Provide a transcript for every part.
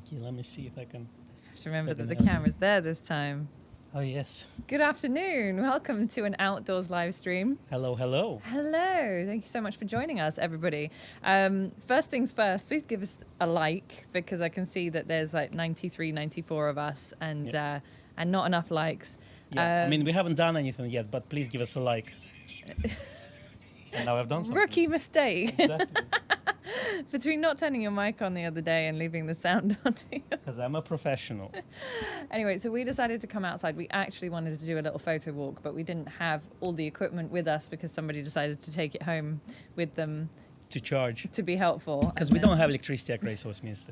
Thank you. Let me see if I can... Just remember that the camera's there this time. Oh, yes. Good afternoon. Welcome to an outdoors live stream. Hello, hello. Hello. Thank you so much for joining us, everybody. First things first, please give us a like, because I can see that there's like 93, 94 of us and not enough likes. Yeah, I mean, we haven't done anything yet, but please give us a like. And now I've done something. Rookie mistake. Exactly. Between not turning your mic on the other day and leaving the sound on. Because I'm a professional. Anyway, so we decided to come outside. We actually wanted to do a little photo walk, but we didn't have all the equipment with us because somebody decided to take it home with them. To charge. To be helpful. Because we don't have electricity at Gracehorse, just,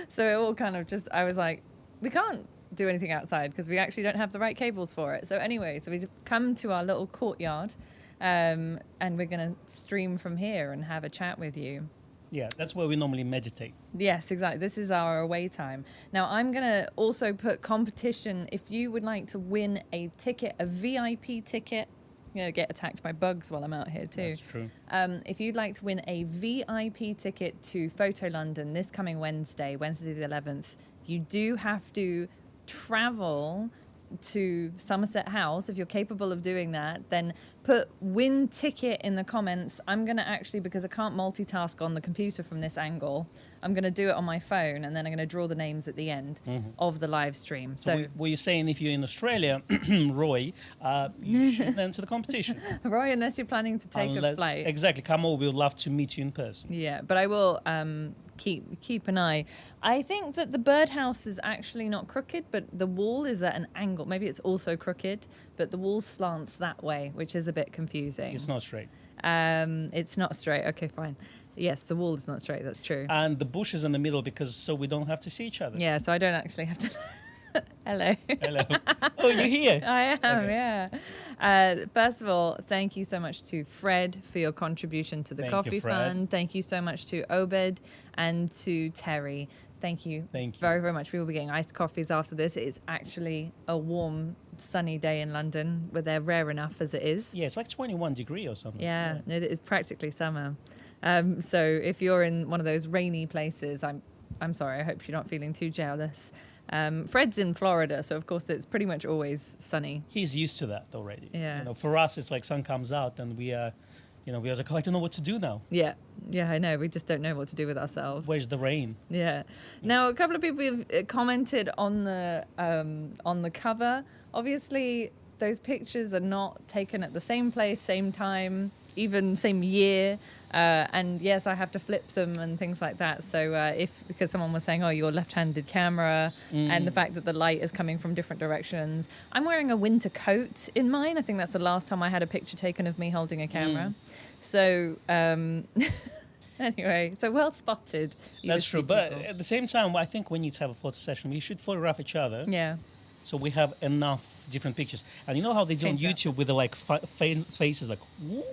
So it all kind of just, I was like, we can't do anything outside because we actually don't have the right cables for it. So anyway, so we come to our little courtyard. And we're going to stream from here and have a chat with you. Yeah, that's where we normally meditate. Yes, exactly. This is our away time. Now, I'm going to also put competition. If you would like to win a ticket, a VIP ticket, get attacked by bugs while I'm out here too. That's true. If you'd like to win a VIP ticket to Photo London this coming Wednesday the 11th, you do have to travel to Somerset House. If you're capable of doing that, then put win ticket in the comments. I'm going to actually, because I can't multitask on the computer from this angle, I'm going to do it on my phone, and then I'm going to draw the names at the end of the live stream. So were you saying if you're in Australia, Roy, you should enter the competition? Roy, unless you're planning to take a flight. Exactly. Come over. We would love to meet you in person. Yeah, but I will keep an eye. I think that the birdhouse is actually not crooked, but the wall is at an angle. Maybe it's also crooked, but the wall slants that way, which is a bit confusing. It's not straight. It's not straight. Okay, fine. Yes, the wall is not straight. That's true. And the bush is in the middle so we don't have to see each other. Yeah, so I don't actually have to... Hello. Hello. Oh, you're here. I am, okay. Yeah. First of all, thank you so much to Fred for your contribution to the coffee fund. Thank you so much to Obed and to Terry. Thank you very, very much. We will be getting iced coffees after this. It is actually a warm, sunny day in London, where they're rare enough as it is. Yeah, it's like 21 degrees or something. Yeah, it is practically summer. So if you're in one of those rainy places, I'm sorry. I hope you're not feeling too jealous. Fred's in Florida, so of course it's pretty much always sunny. He's used to that already. Yeah. For us, it's like sun comes out and we are, we are like, oh, I don't know what to do now. Yeah, I know. We just don't know what to do with ourselves. Where's the rain? Yeah. Now, a couple of people have commented on the cover. Obviously, those pictures are not taken at the same place, same time, even same year. And yes, I have to flip them and things like that. So because someone was saying, oh, your left-handed camera and the fact that the light is coming from different directions. I'm wearing a winter coat in mine. I think that's the last time I had a picture taken of me holding a camera. So anyway, so well spotted. That's true. But at the same time, I think we need to have a photo session. We should photograph each other. Yeah. So we have enough different pictures. And you know how they do on YouTube with the like faces like...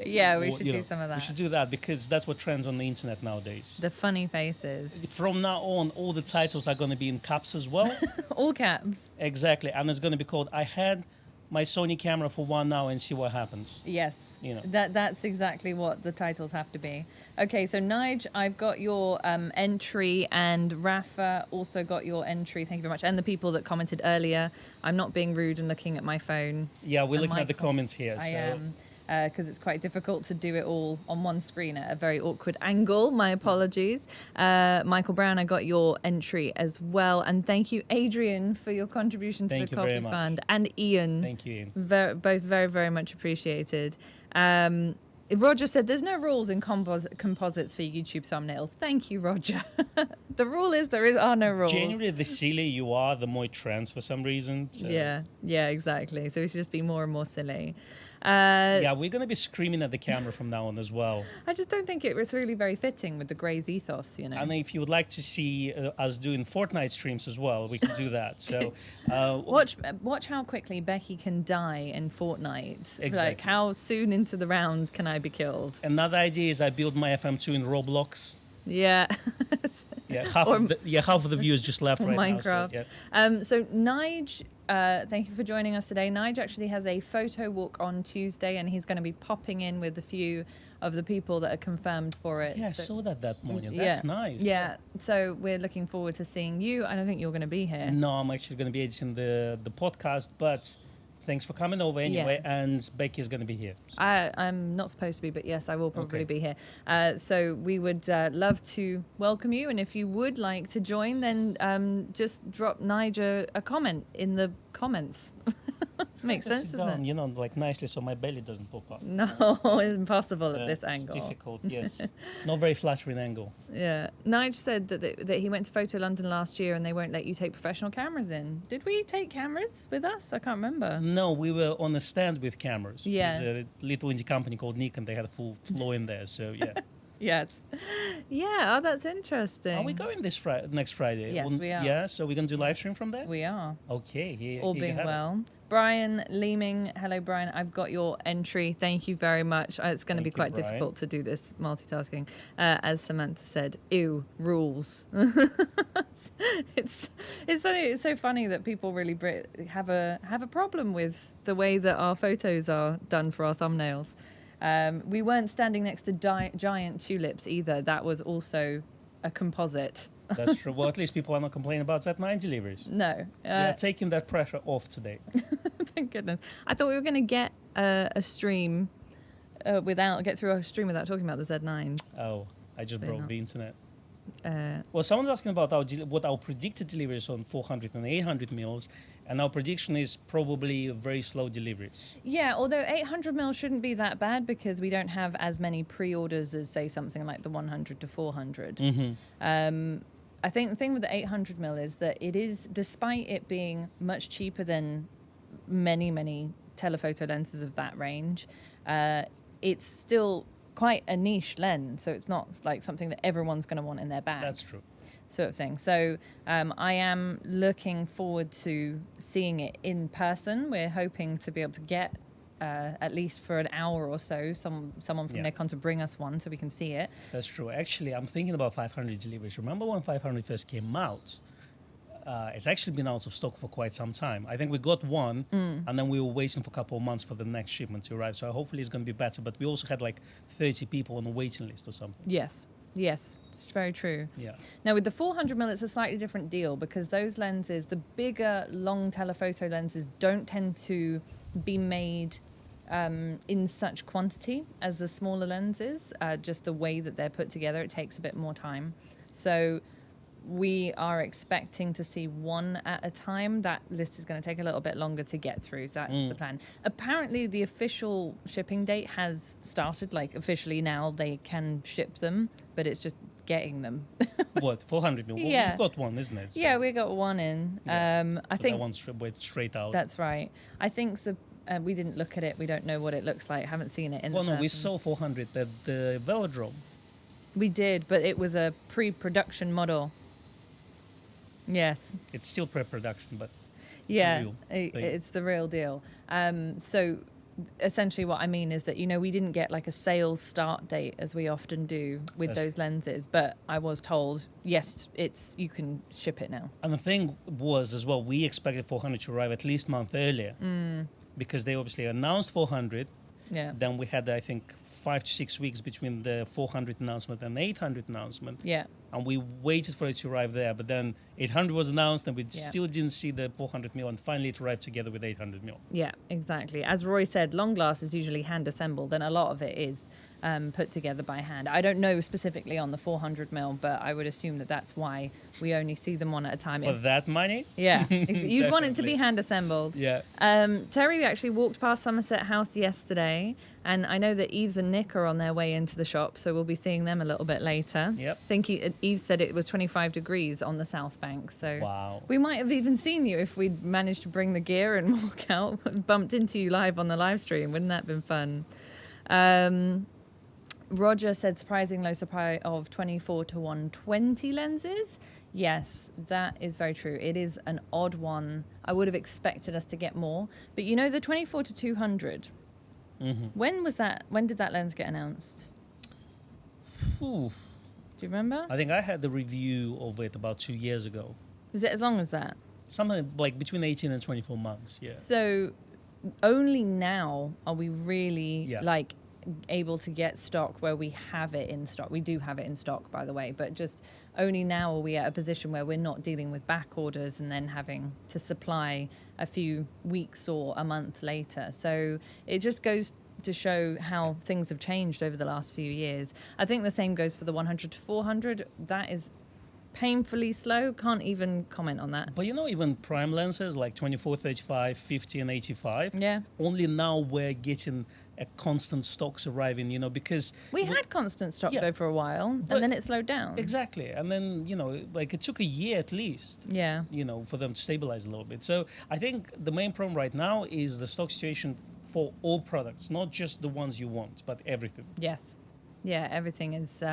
Yeah, we should do some of that. We should do that because that's what trends on the internet nowadays. The funny faces. From now on, all the titles are going to be in caps as well. All caps. Exactly. And it's going to be called, I had my Sony camera for 1 hour and see what happens. Yes. That's exactly what the titles have to be. Okay, so Nige, I've got your entry, and Rafa also got your entry. Thank you very much. And the people that commented earlier. I'm not being rude and looking at my phone. Yeah, we're looking at the comments here. I am. Because it's quite difficult to do it all on one screen at a very awkward angle. My apologies. Michael Brown, I got your entry as well. And thank you, Adrian, for your contribution to the Coffee Fund. And Ian. Thank you, Ian. Both very, very much appreciated. Roger said there's no rules in composites for YouTube thumbnails. Thank you, Roger. The rule is there are no rules. Generally, the silly you are, the more it trends for some reason. So. Yeah, exactly. So we should just be more and more silly. Yeah, we're going to be screaming at the camera from now on as well. I just don't think it was really very fitting with the Grey's ethos, And if you would like to see us doing Fortnite streams as well, we can do that. So watch how quickly Becky can die in Fortnite. Exactly. Like, how soon into the round can I be killed? Another idea is I build my FM2 in Roblox. Yeah. Yeah, half of the viewers just left right Minecraft. now. So, yeah. So Nige, thank you for joining us today. Nige actually has a photo walk on Tuesday, and he's going to be popping in with a few of the people that are confirmed for it. Yeah, I saw that morning. That's nice. Yeah, so we're looking forward to seeing you. I don't think you're going to be here. No, I'm actually going to be editing the podcast, but thanks for coming over anyway. Yes. And Becky's going to be here. So. I'm not supposed to be, but yes, I will probably be here. So we would love to welcome you, and if you would like to join, then just drop Nige a comment in the comments. Makes sense, doesn't it? You know, like nicely, so my belly doesn't pop up. No, it's impossible at this angle. It's difficult, yes. Not very flattering angle. Yeah. Nige said that he went to Photo London last year and they won't let you take professional cameras in. Did we take cameras with us? I can't remember. No, we were on a stand with cameras. Yeah. There's a little indie company called Nikon. They had a full floor in there, so yeah. Yes. Yeah, oh, that's interesting. Are we going next Friday? Yes, we are. Yeah, so we're going to do live stream from there? We are. Okay. All being well. Brian Leeming, hello Brian, I've got your entry. Thank you very much. It's going to be quite difficult to do this multitasking. As Samantha said, ew, rules. It's so funny that people really have a problem with the way that our photos are done for our thumbnails. We weren't standing next to giant tulips either. That was also a composite. That's true. Well, at least people are not complaining about Z9 deliveries. No. Yeah, taking that pressure off today. Thank goodness. I thought we were going to get a stream get through a stream without talking about the Z9s. Oh, I just broke the internet. Uh, Well, someone's asking about what our predicted deliveries on 400 and 800 mils, and our prediction is probably very slow deliveries. Yeah, although 800 mil shouldn't be that bad because we don't have as many pre-orders as, say, something like the 100 to 400. I think the thing with the 800 mil is that it is, despite it being much cheaper than many telephoto lenses of that range, it's still quite a niche lens, so it's not like something that everyone's going to want in their bag. That's true. Sort of thing. So I am looking forward to seeing it in person. We're hoping to be able to get at least for an hour or so someone from Nikon to bring us one so we can see it. That's true. Actually, I'm thinking about 500 deliveries. Remember when 500 first came out? It's actually been out of stock for quite some time. I think we got one, and then we were waiting for a couple of months for the next shipment to arrive. So hopefully it's going to be better. But we also had like 30 people on the waiting list or something. Yes, it's very true. Yeah. Now with the 400mm, it's a slightly different deal because those lenses, the bigger, long telephoto lenses, don't tend to be made in such quantity as the smaller lenses. Just the way that they're put together, it takes a bit more time. So we are expecting to see one at a time. That list is going to take a little bit longer to get through. That's the plan. Apparently, the official shipping date has started. Like, officially now, they can ship them, but it's just getting them. What, 400 mil? Well, Yeah. we've got one, isn't it? So, Yeah, we got one in. I think that one's went straight out. that's right. I think we didn't look at it. We don't know what it looks like. Haven't seen it in Well, the no, we person. saw 400 at the velodrome. We did, but it was a pre-production model. Yes. It's still pre-production, but Yeah, real thing. it's the real deal. So essentially what I mean is that, we didn't get like a sales start date as we often do with those lenses, but I was told, yes, you can ship it now. And the thing was as well, we expected 400 to arrive at least a month earlier because they obviously announced 400. Yeah. Then we had, I think, 5 to 6 weeks between the 400 announcement and the 800 announcement. Yeah. And we waited for it to arrive there, but then 800 was announced and we still didn't see the 400 mil, and finally it arrived together with 800 mil. Yeah, exactly. As Roy said, long glass is usually hand assembled, and a lot of it is put together by hand. I don't know specifically on the 400 mil, but I would assume that that's why we only see them one at a time. For that money? Yeah, you'd want it to be Definitely. hand assembled. Yeah. Terry actually walked past Somerset House yesterday, and I know that Eves and Nick are on their way into the shop, so we'll be seeing them a little bit later. Yep. I think Eves said it was 25 degrees on the South Bank, so Wow. we might have even seen you if we'd managed to bring the gear and walk out, bumped into you live on the live stream. Wouldn't that have been fun? Roger said surprising low supply of 24 to 120 lenses. Yes, that is very true. It is an odd one. I would have expected us to get more. But the 24 to 200, when was that? When did that lens get announced? Ooh. Do you remember? I think I had the review of it about 2 years ago. Was it as long as that? Something like between 18 and 24 months, yeah. So only now are we really Yeah. like able to get stock where we have it in stock. We do have it in stock, by the way, but just only now are we at a position where we're not dealing with back orders and then having to supply a few weeks or a month later. So it just goes to show how things have changed over the last few years. I think the same goes for the 100 to 400. That is painfully slow. Can't even comment on that. But even prime lenses like 24, 35, 50 and 85, Yeah. only now we're getting a constant stocks arriving, because... We had constant stock Yeah. though for a while, But- and then it slowed down. Exactly. And then, like it took a year at least, Yeah. for them to stabilize a little bit. So I think the main problem right now is the stock situation for all products, not just the ones you want, but everything. Yes. Yeah, everything is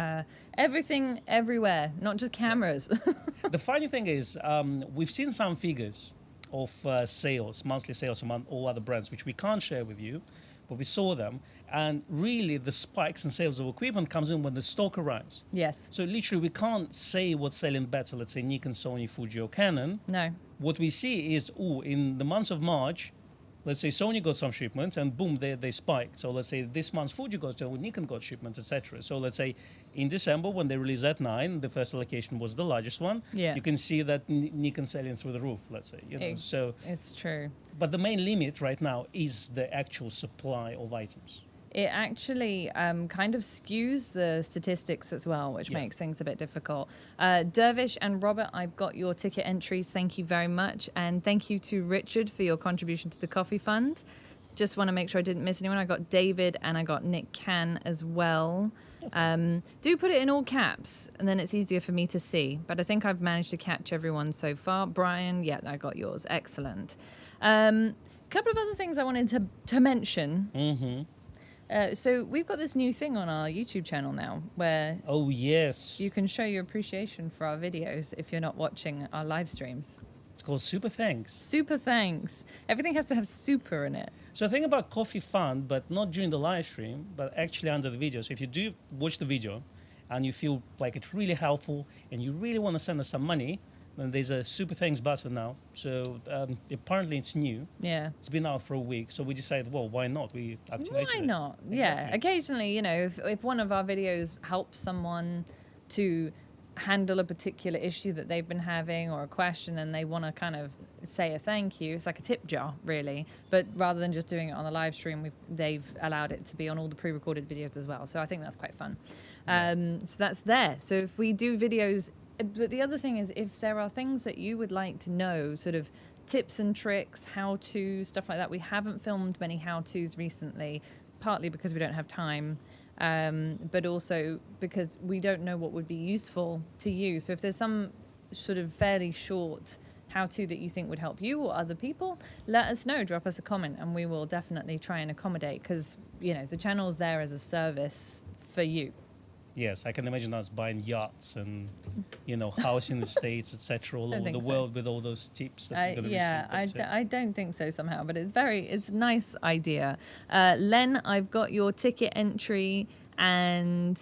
everything everywhere, not just cameras. The funny thing is, we've seen some figures of sales, monthly sales among all other brands, which we can't share with you, but we saw them. And really, the spikes in sales of equipment comes in when the stock arrives. Yes. So literally, we can't say what's selling better, let's say Nikon, Sony, Fuji, or Canon. No. What we see is, in the month of March, let's say Sony got some shipments and boom, they spiked. So let's say this month Fuji got, Nikon got shipments, etc. So let's say in December when they released Z9, the first allocation was the largest one. Yeah. You can see that Nikon selling through the roof, let's say. So, It's true. but the main limit right now is the actual supply of items. It actually kind of skews the statistics as well, which Yeah. makes things a bit difficult. Dervish and Robert, I've got your ticket entries. Thank you very much. And thank you to Richard for your contribution to the coffee fund. Just want to make sure I didn't miss anyone. I got David and I got Nick Can as well. Do put it in all caps and then it's easier for me to see. But I think I've managed to catch everyone so far. Brian, yeah, I got yours. Excellent. Couple of other things I wanted to mention. Mm-hmm. So we've got this new thing on our YouTube channel now where Oh, yes. you can show your appreciation for our videos if you're not watching our live streams. It's called Super Thanks. Super thanks. Everything has to have super in it. So think about Coffee Fund, but not during the live stream, but actually under the video. So if you do watch the video and you feel like it's really helpful and you really want to send us some money, then there's a Super Thanks button now. So apparently it's new. Yeah. It's been out for a week. So we decided, well, why not? We activated Why it. not? Yeah. Exactly. Occasionally, if one of our videos helps someone to handle a particular issue that they've been having or a question and they want to kind of say a thank you, it's like a tip jar really, but rather than just doing it on the live stream, they've allowed it to be on all the pre-recorded videos as well, so I think that's quite fun. So that's there. So if we do videos, but the other thing is if there are things that you would like to know, sort of tips and tricks, how-to, stuff like that, we haven't filmed many how-tos recently, partly because we don't have time, but also because we don't know what would be useful to you. So if there's some sort of fairly short how-to that you think would help you or other people, let us know. Drop us a comment and we will definitely try and accommodate because, the channel's there as a service for you. Yes, I can imagine us buying yachts and, housing the States, etc., all over the world with all those tips that we're going to receive. I don't think so somehow, but it's a nice idea. Len, I've got your ticket entry and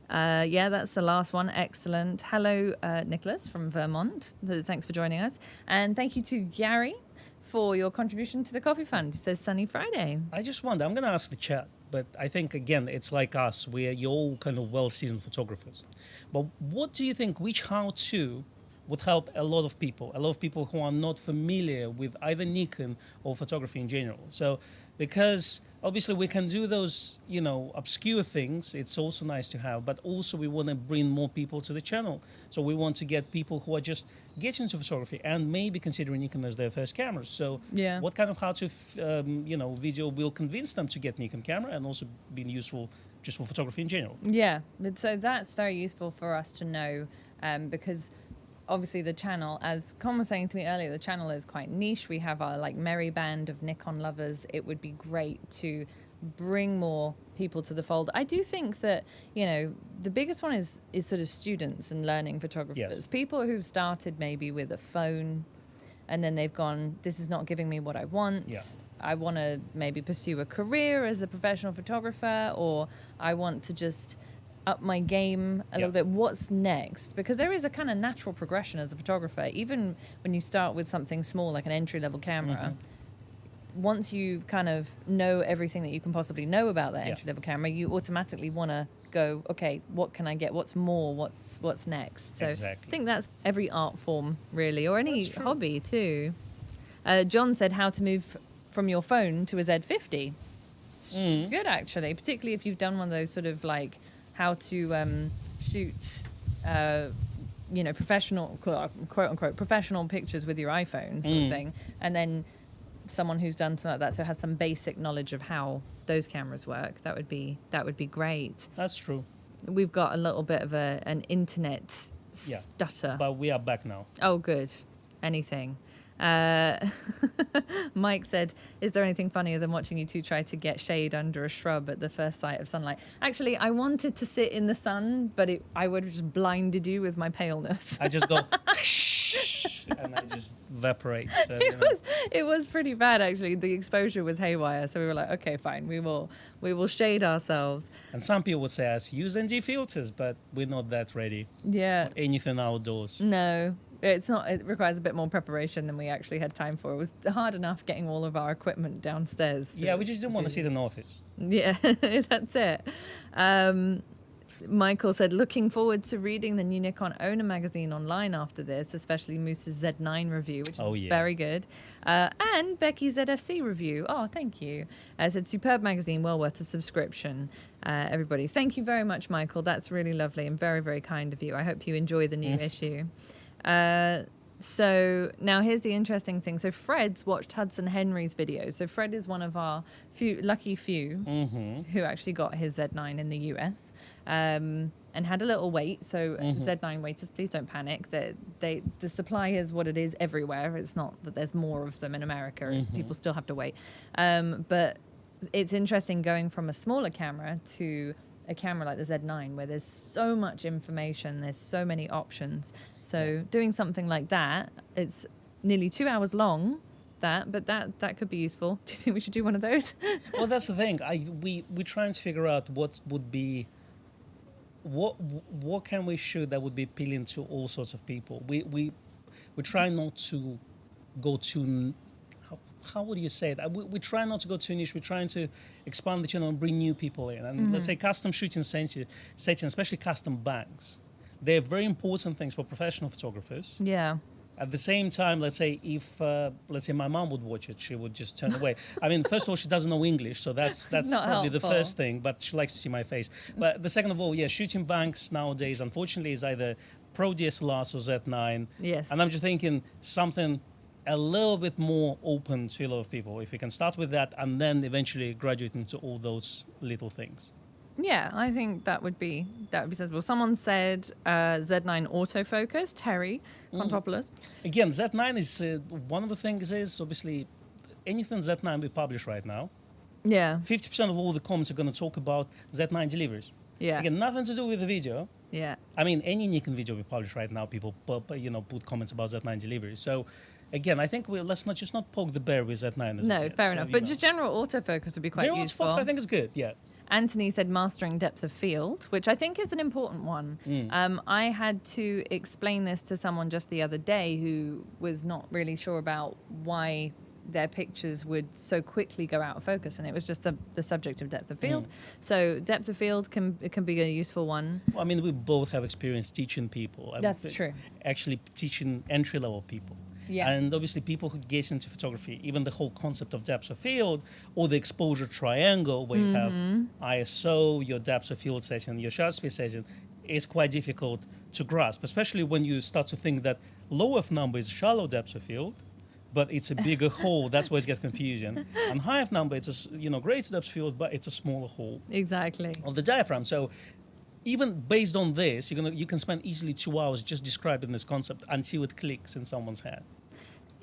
that's the last one. Excellent. Hello, Nicholas from Vermont. Thanks for joining us. And thank you to Gary for your contribution to the Coffee Fund. He says Sunny Friday. I just wonder, I'm going to ask the chat, but I think, again, it's like us. You're all kind of well-seasoned photographers. But what do you think, which how-to would help a lot of people who are not familiar with either Nikon or photography in general? So, because obviously we can do those, obscure things. It's also nice to have, but also we want to bring more people to the channel. So we want to get people who are just getting into photography and maybe considering Nikon as their first cameras. So what kind of how-to, video will convince them to get Nikon camera and also be useful just for photography in general? Yeah, so that's very useful for us to know because obviously the channel, as Con was saying to me earlier, the channel is quite niche. We have our merry band of Nikon lovers. It would be great to bring more people to the fold. I do think that, the biggest one is sort of students and learning photographers. Yes. People who've started maybe with a phone and then they've gone, this is not giving me what I want. Yeah. I want to maybe pursue a career as a professional photographer, or I want to just up my game a little bit. What's next? Because there is a kind of natural progression as a photographer. Even when you start with something small like an entry-level camera, once you kind of know everything that you can possibly know about that entry-level camera, you automatically want to go, okay, what can I get? What's more? What's next? So I think that's every art form, really, or any hobby too. John said how to move from your phone to a Z50. It's good, actually, particularly if you've done one of those sort of like how to shoot, professional, quote unquote, professional pictures with your iPhone sort of thing. And then someone who's done something like that, so has some basic knowledge of how those cameras work. That would be great. That's true. We've got a little bit of an internet stutter. But we are back now. Oh, good. Anything. Mike said, is there anything funnier than watching you two try to get shade under a shrub at the first sight of sunlight? Actually, I wanted to sit in the sun, but I would have just blinded you with my paleness. I just go and I just evaporate. So, it was pretty bad, actually. The exposure was haywire, so we were like, okay, fine, we will shade ourselves. And some people would say us use ND filters, but we're not that ready. Yeah. For anything outdoors. No. It's not. It requires a bit more preparation than we actually had time for. It was hard enough getting all of our equipment downstairs. Yeah, we just didn't want to sit in the office. Yeah, that's it. Michael said, looking forward to reading the new Nikon Owner magazine online after this, especially Moose's Z9 review, which is very good. And Becky's ZFC review. Oh, thank you. It's a superb magazine, well worth a subscription. Everybody, thank you very much, Michael. That's really lovely and very, very kind of you. I hope you enjoy the new issue. So now here's the interesting thing. So Fred's watched Hudson Henry's video. So Fred is one of our lucky few who actually got his Z9 in the US and had a little wait. So Z9 waiters, please don't panic. The supply is what it is everywhere. It's not that there's more of them in America. People still have to wait. But it's interesting going from a smaller camera to a camera like the Z9 where there's so much information, there's so many options. So doing something like that, it's nearly 2 hours long, but that could be useful. Do you think we should do one of those? Well, that's the thing. We're trying to figure out what can we shoot that would be appealing to all sorts of people. We try not to go too. How would you say it? We try not to go too niche. We're trying to expand the channel and bring new people in. And let's say custom shooting settings, especially custom banks, they're very important things for professional photographers. Yeah. At the same time, let's say if let's say my mom would watch it, she would just turn away. I mean, first of all, she doesn't know English, so that's probably helpful. the first thing. But she likes to see my face. But the second of all, shooting banks nowadays, unfortunately, is either Pro DSLRs or Z9. Yes. And I'm just thinking something a little bit more open to a lot of people. If we can start with that and then eventually graduate into all those little things. Yeah, I think that would be sensible. Someone said Z9 autofocus, Terry Contopoulos. Again, Z9 is one of the things is obviously anything Z9 we publish right now. Yeah. 50% of all the comments are going to talk about Z9 deliveries. Yeah. Again, nothing to do with the video. Yeah. I mean, any Nikon video we publish right now, people put comments about Z9 deliveries. So again, I think let's not poke the bear with Z9. No, fair enough. But just general autofocus would be quite useful. Autofocus, I think, is good. Yeah. Anthony said mastering depth of field, which I think is an important one. I had to explain this to someone just the other day who was not really sure about why their pictures would so quickly go out of focus, and it was just the subject of depth of field. So depth of field can be a useful one. Well, I mean, we both have experience teaching people. That's true. Actually teaching entry-level people. Yeah. And obviously people who get into photography, even the whole concept of depth of field or the exposure triangle where you have ISO, your depth of field setting, your shutter speed setting, is quite difficult to grasp, especially when you start to think that low F number is shallow depth of field, but it's a bigger hole. That's where it gets confusing. And high F number, it's a greater depth of field, but it's a smaller hole. Exactly. Of the diaphragm. So even based on this, you can spend easily 2 hours just describing this concept until it clicks in someone's head.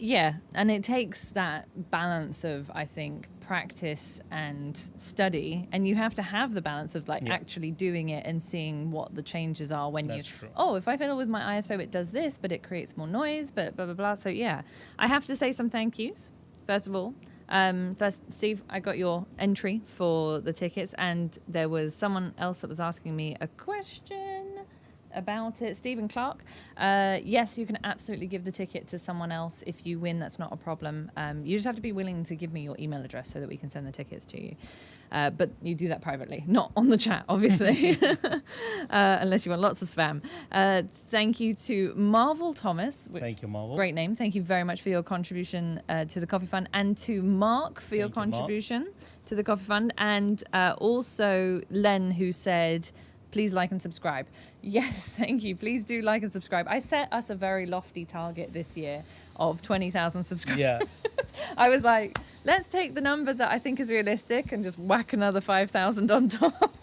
Yeah, and it takes that balance of, I think, practice and study, and you have to have the balance of actually doing it and seeing what the changes are when That's true. if I fiddle with my ISO, it does this, but it creates more noise, but blah, blah, blah. So yeah, I have to say some thank yous. First of all, First, Steve, I got your entry for the tickets, and there was someone else that was asking me a question about it. Stephen Clark. Yes, you can absolutely give the ticket to someone else if you win. That's not a problem. You just have to be willing to give me your email address so that we can send the tickets to you. But you do that privately, not on the chat, obviously, unless you want lots of spam. Thank you to Marvel Thomas. Thank you, Marvel. Great name. Thank you very much for your contribution to the Coffee Fund, and to Mark for your contribution to the Coffee Fund, and also Len, who said, please like and subscribe. Yes, thank you. Please do like and subscribe. I set us a very lofty target this year of 20,000 subscribers. Yeah. I was like, let's take the number that I think is realistic and just whack another 5,000 on top.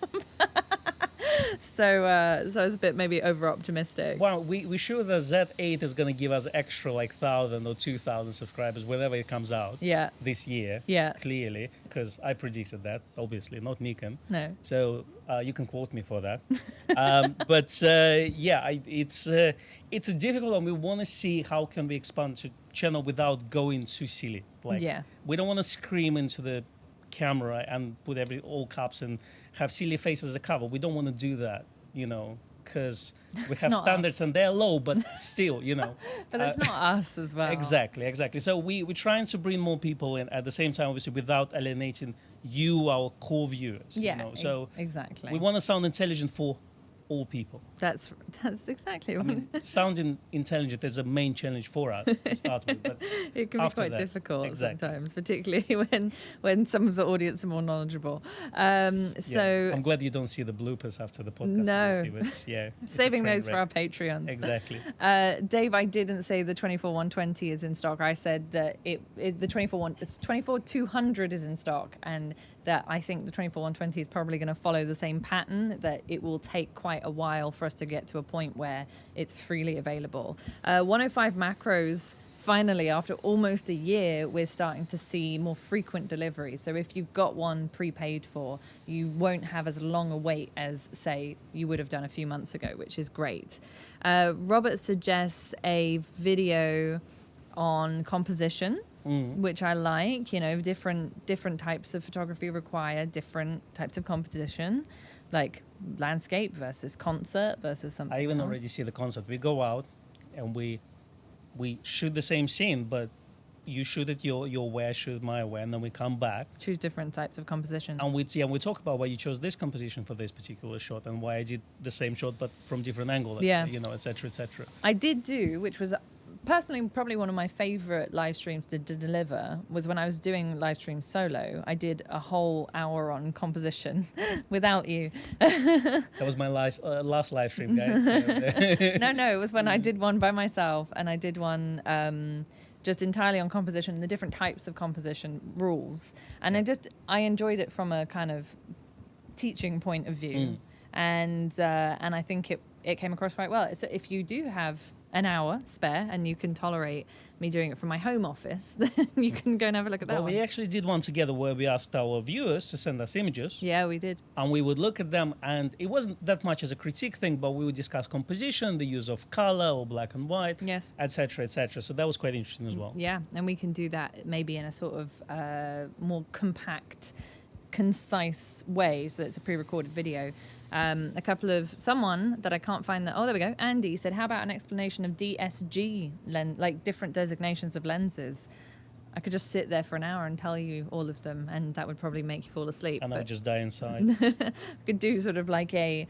So it's a bit maybe over optimistic. Well, we sure that Z8 is going to give us extra like 1,000 or 2,000 subscribers whenever it comes out. Yeah. This year. Yeah. Clearly, because I predicted that. Obviously, not Nikon. No. So you can quote me for that. It's a difficult one. We want to see how can we expand the channel without going too silly. Like, we don't want to scream into the camera and put all caps and have silly faces as a cover. We don't want to do that, because we have standards and they're low, but still, But that's not us as well. Exactly. So we're trying to bring more people in at the same time, obviously, without alienating you, our core viewers. Yeah, So exactly. we want to sound intelligent for all people. That's exactly what I mean, sounding intelligent is a main challenge for us to start with, but it can be quite difficult sometimes, particularly when some of the audience are more knowledgeable. So I'm glad you don't see the bloopers after the podcast. No, saving those for our Patreons. Exactly. Dave, I didn't say the 24-120 is in stock. I said that the 24-200 is in stock, and that I think the 24-120 is probably going to follow the same pattern, that it will take quite a while for us to get to a point where it's freely available. 105 macros, finally, after almost a year, we're starting to see more frequent deliveries. So if you've got one prepaid for, you won't have as long a wait as, say, you would have done a few months ago, which is great. Robert suggests a video on composition, which I like. Different types of photography require different types of composition, like landscape versus concert versus something I even else. already see the concept. We go out and we shoot the same scene, but you shoot it your way, I shoot my way, and then we come back. Choose different types of composition. And we talk about why you chose this composition for this particular shot and why I did the same shot but from different angles, et cetera, et cetera. I did do, which was personally probably one of my favorite live streams to deliver, was when I was doing live stream solo. I did a whole hour on composition without you. That was my last live stream, guys. No, it was when I did one by myself, and I did one just entirely on composition, the different types of composition rules. And I enjoyed it from a kind of teaching point of view. And I think it came across quite well. So if you do have an hour spare and you can tolerate me doing it from my home office, then you can go and have a look at that one. We actually did one together where we asked our viewers to send us images. Yeah, we did. And we would look at them, and it wasn't that much as a critique thing, but we would discuss composition, the use of color or black and white, et cetera, et cetera. So that was quite interesting as well. Yeah, and we can do that maybe in a sort of more compact, concise way, so that it's a pre-recorded video. Someone that I can't find there we go, Andy said, how about an explanation of DSG like different designations of lenses? I could just sit there for an hour and tell you all of them, and that would probably make you fall asleep. And I would just die inside. Could do sort of like a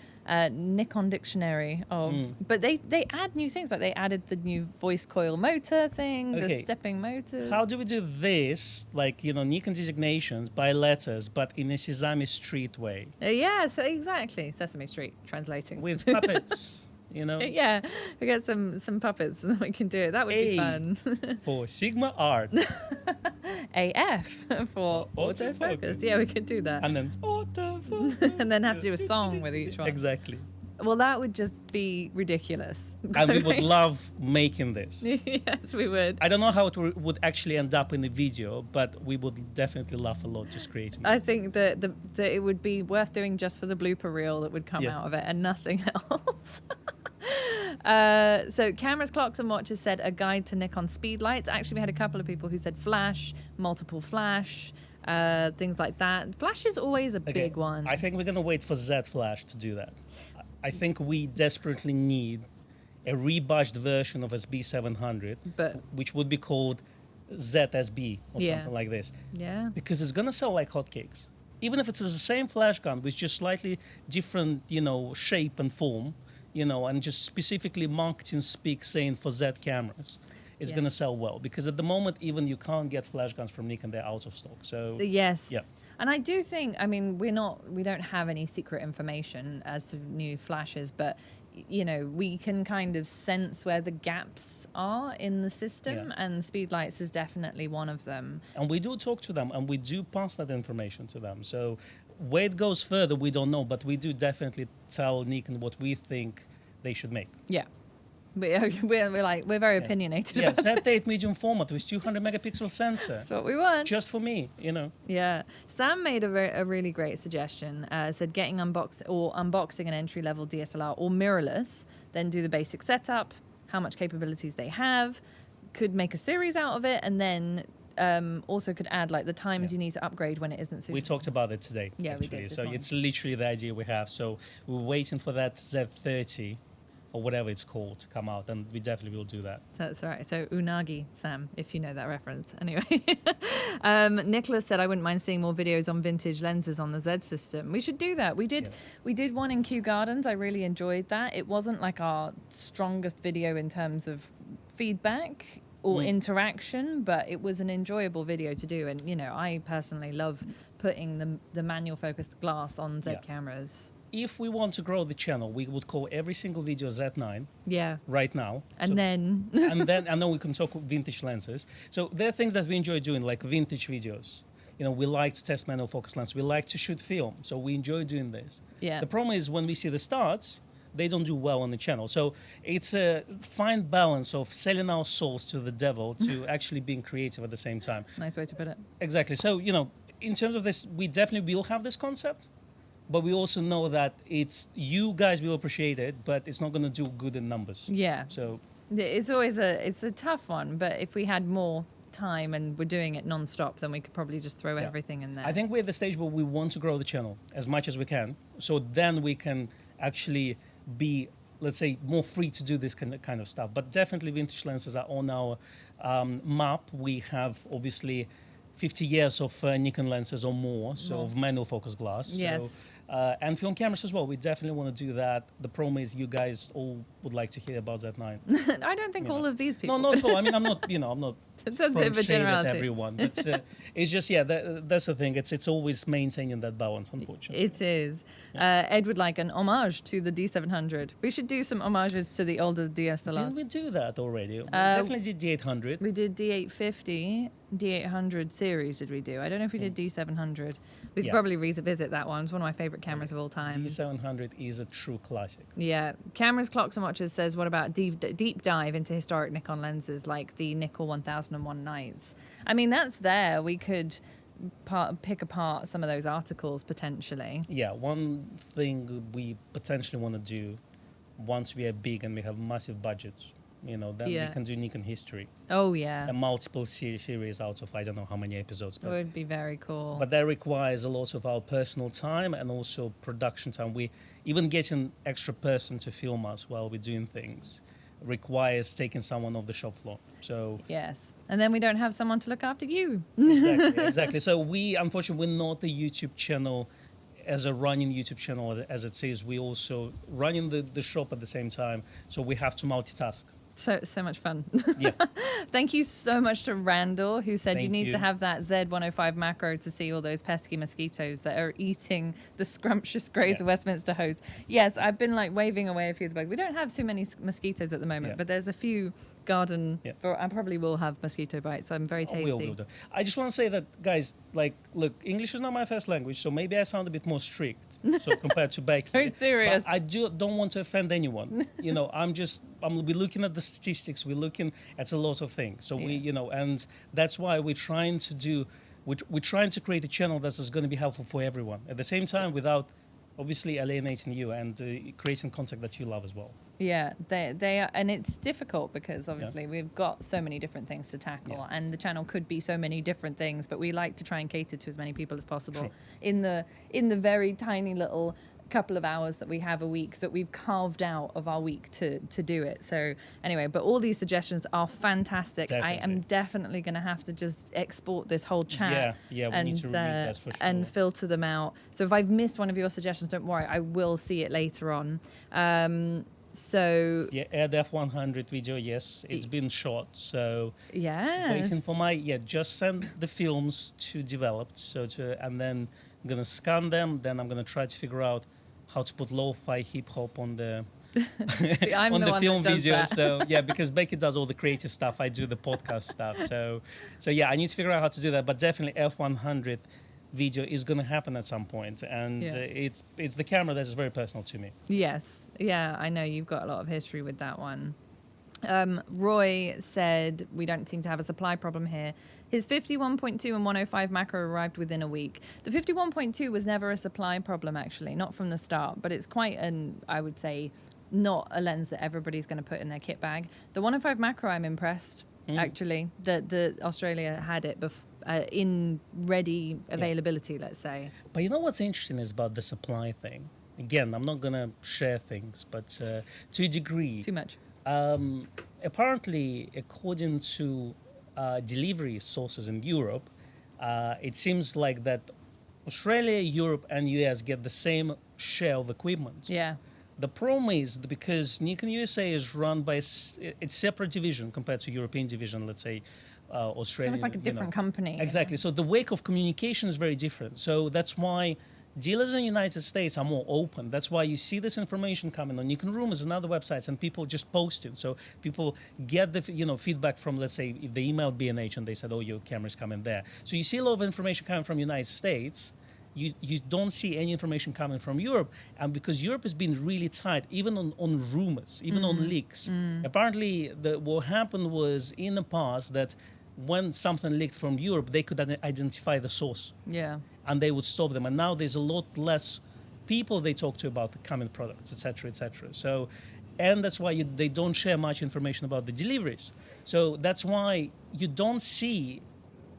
Nikon dictionary of, but they add new things, like they added the new voice coil motor thing, the stepping motors. How do we do this, like, Nikon designations by letters, but in a Sesame Street way? Yes, exactly. Sesame Street, translating. With puppets. Yeah, we get some puppets and then we can do it. That would be fun. For Sigma Art. AF for autofocus. Yeah, we could do that. And then autofocus. And then have to do a song with each one. Exactly. Well, that would just be ridiculous. And we would love making this. Yes, we would. I don't know how it would actually end up in the video, but we would definitely laugh a lot just creating it. I think that it would be worth doing just for the blooper reel that would come out of it and nothing else. So cameras, clocks, and watches said a guide to Nikon Speedlights. Actually, we had a couple of people who said flash, multiple flash, things like that. Flash is always a big one. I think we're going to wait for Z Flash to do that. I think we desperately need a rebadged version of SB700, which would be called ZSB or something like this. Yeah. Because it's going to sell like hotcakes. Even if it's the same flash gun with just slightly different, shape and form, and just specifically marketing speak saying for Z cameras, it's going to sell well. Because at the moment, even you can't get flash guns from Nikon, they're out of stock. So yes. Yeah. And I do think, we don't have any secret information as to new flashes, but we can kind of sense where the gaps are in the system, and Speedlights is definitely one of them. And we do talk to them, and we do pass that information to them. So where it goes further, we don't know, but we do definitely tell Nikon what we think they should make. Yeah. We're very opinionated about it. Z8 medium format with 200 megapixel sensor. That's what we want. Just for me, Yeah. Sam made a really great suggestion. Said getting unboxing an entry-level DSLR or mirrorless, then do the basic setup, how much capabilities they have, could make a series out of it, and then also could add like the times you need to upgrade when it isn't suitable. We talked about it today. Yeah, actually. we did. So it's literally the idea we have. So we're waiting for that Z30 or whatever it's called to come out, and we definitely will do that. That's right. So Unagi, Sam, if you know that reference. Anyway, Nicholas said, I wouldn't mind seeing more videos on vintage lenses on the Z system. We should do that. We did one in Kew Gardens. I really enjoyed that. It wasn't like our strongest video in terms of feedback or interaction, but it was an enjoyable video to do. And, I personally love putting the manual focused glass on Z cameras. If we want to grow the channel, we would call every single video Z9. Yeah. Right now. And then and then we can talk vintage lenses. So there are things that we enjoy doing, like vintage videos. We like to test manual focus lens. We like to shoot film, so we enjoy doing this. Yeah. The problem is when we see the starts, they don't do well on the channel. So it's a fine balance of selling our souls to the devil to actually being creative at the same time. Nice way to put it. Exactly. So, in terms of this, we definitely will have this concept. But we also know that you guys will appreciate it, but it's not going to do good in numbers. Yeah. So it's always a tough one. But if we had more time and we're doing it non-stop, then we could probably just throw everything in there. I think we're at the stage where we want to grow the channel as much as we can. So then we can actually be, let's say, more free to do this kind of stuff. But definitely vintage lenses are on our map. We have obviously 50 years of Nikon lenses or more, so of manual focus glass. Yes. So, and film cameras as well. We definitely want to do that. The problem is you guys all would like to hear about Z9. I don't think all of these people. No, not at all. I'm not That's a bit of a shade generality. at everyone. But it's just, that's the thing. It's always maintaining that balance, unfortunately. It is. Ed would like an homage to the D700. We should do some homages to the older DSLRs. Didn't we do that already? We definitely did D800. We did D850, D800 series did we do? I don't know if we did D700. We could probably revisit that one. It's one of my favorite cameras of all time. D700 is a true classic. Yeah. Cameras, Clocks and Watches says, what about deep dive into historic Nikon lenses like the Nikon 1001 Nights? I mean, that's there. We could pick apart some of those articles potentially. Yeah, one thing we potentially want to do once we are big and we have massive budgets, then we can do Nikon history. Oh, yeah. A multiple series out of I don't know how many episodes. It would be very cool. But that requires a lot of our personal time and also production time. We even getting extra person to film us while we're doing things requires taking someone off the shop floor. So yes, and then we don't have someone to look after you. Exactly. So we, unfortunately, we're not the YouTube channel as a running YouTube channel as it says. We also running the shop at the same time. So we have to multitask. So much fun. Yeah. Thank you so much to Randall, who said you need you. to have that Z105 macro to see all those pesky mosquitoes that are eating the scrumptious greys of Westminster host. Yes, I've been like waving away a few of the bugs. We don't have too many mosquitoes at the moment, but there's a few garden. I probably will have mosquito bites. I'm very tasty. Will. I just want to say that, guys, look, English is not my first language, so maybe I sound a bit more strict compared to back then. Very serious. But I don't want to offend anyone. We're looking at the statistics. We're looking at a lot of things. So and that's why we're trying to create a channel that's going to be helpful for everyone. At the same time, without obviously alienating you and creating content that you love as well. Yeah, they are, and it's difficult because obviously we've got so many different things to tackle, and the channel could be so many different things, but we like to try and cater to as many people as possible in the very tiny little couple of hours that we have a week that we've carved out of our week to do it. So anyway, but all these suggestions are fantastic. Definitely. I am definitely going to have to just export this whole chat we need to read that for sure. and filter them out. So if I've missed one of your suggestions, don't worry, I will see it later on. So add F100 video, yes, it's been shot, so waiting for my just send the films to developed, and then I'm gonna scan them, then I'm gonna try to figure out how to put lo-fi hip hop on the I'm on the the one film that does video. that. So because Becky does all the creative stuff, I do the podcast stuff. So I need to figure out how to do that, but definitely F100 video is going to happen at some point, and it's the camera that is very personal to me. Yes, I know you've got a lot of history with that one. Roy said we don't seem to have a supply problem here. His 51.2 and 105 macro arrived within a week. The 51.2 was never a supply problem, actually, not from the start, but it's quite I would say, not a lens that everybody's going to put in their kit bag. The 105 macro, I'm impressed, actually, that the Australia had it in ready availability, let's say. But you know what's interesting is about the supply thing. Again, I'm not going to share things, but to a degree. Too much. Apparently, according to delivery sources in Europe, it seems like that Australia, Europe, and US get the same share of equipment. Yeah. The problem is that because Nikon USA is run by it's separate division compared to European division, let's say Australia. So it's like a different company. Exactly. So the wake of communication is very different. So that's why dealers in the United States are more open. That's why you see this information coming on Nikon Rumors and other websites, and people just post it. So people get the feedback from, let's say, if they emailed B&H and they said, "Oh, your camera's coming there." So you see a lot of information coming from the United States. You don't see any information coming from Europe, and because Europe has been really tight, even on rumors, even on leaks. Apparently, what happened was in the past that when something leaked from Europe, they could identify the source. Yeah. And they would stop them. And now there's a lot less people they talk to about the coming products, etc., etc. So, and that's why they don't share much information about the deliveries. So that's why you don't see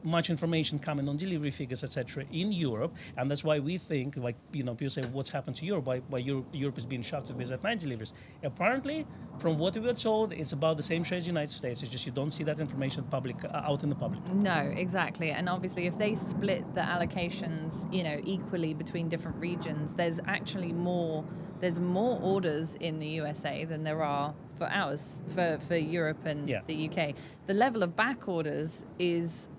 much information coming on delivery figures, etc., in Europe, and that's why we think, people say, what's happened to Europe? Why Europe is being shocked with Z9 deliveries? Apparently, from what we were told, it's about the same share as the United States. It's just you don't see that information out in the public. No, exactly. And obviously, if they split the allocations, equally between different regions, there's actually more orders in the USA than there are for ours, for Europe and the UK. The level of back orders is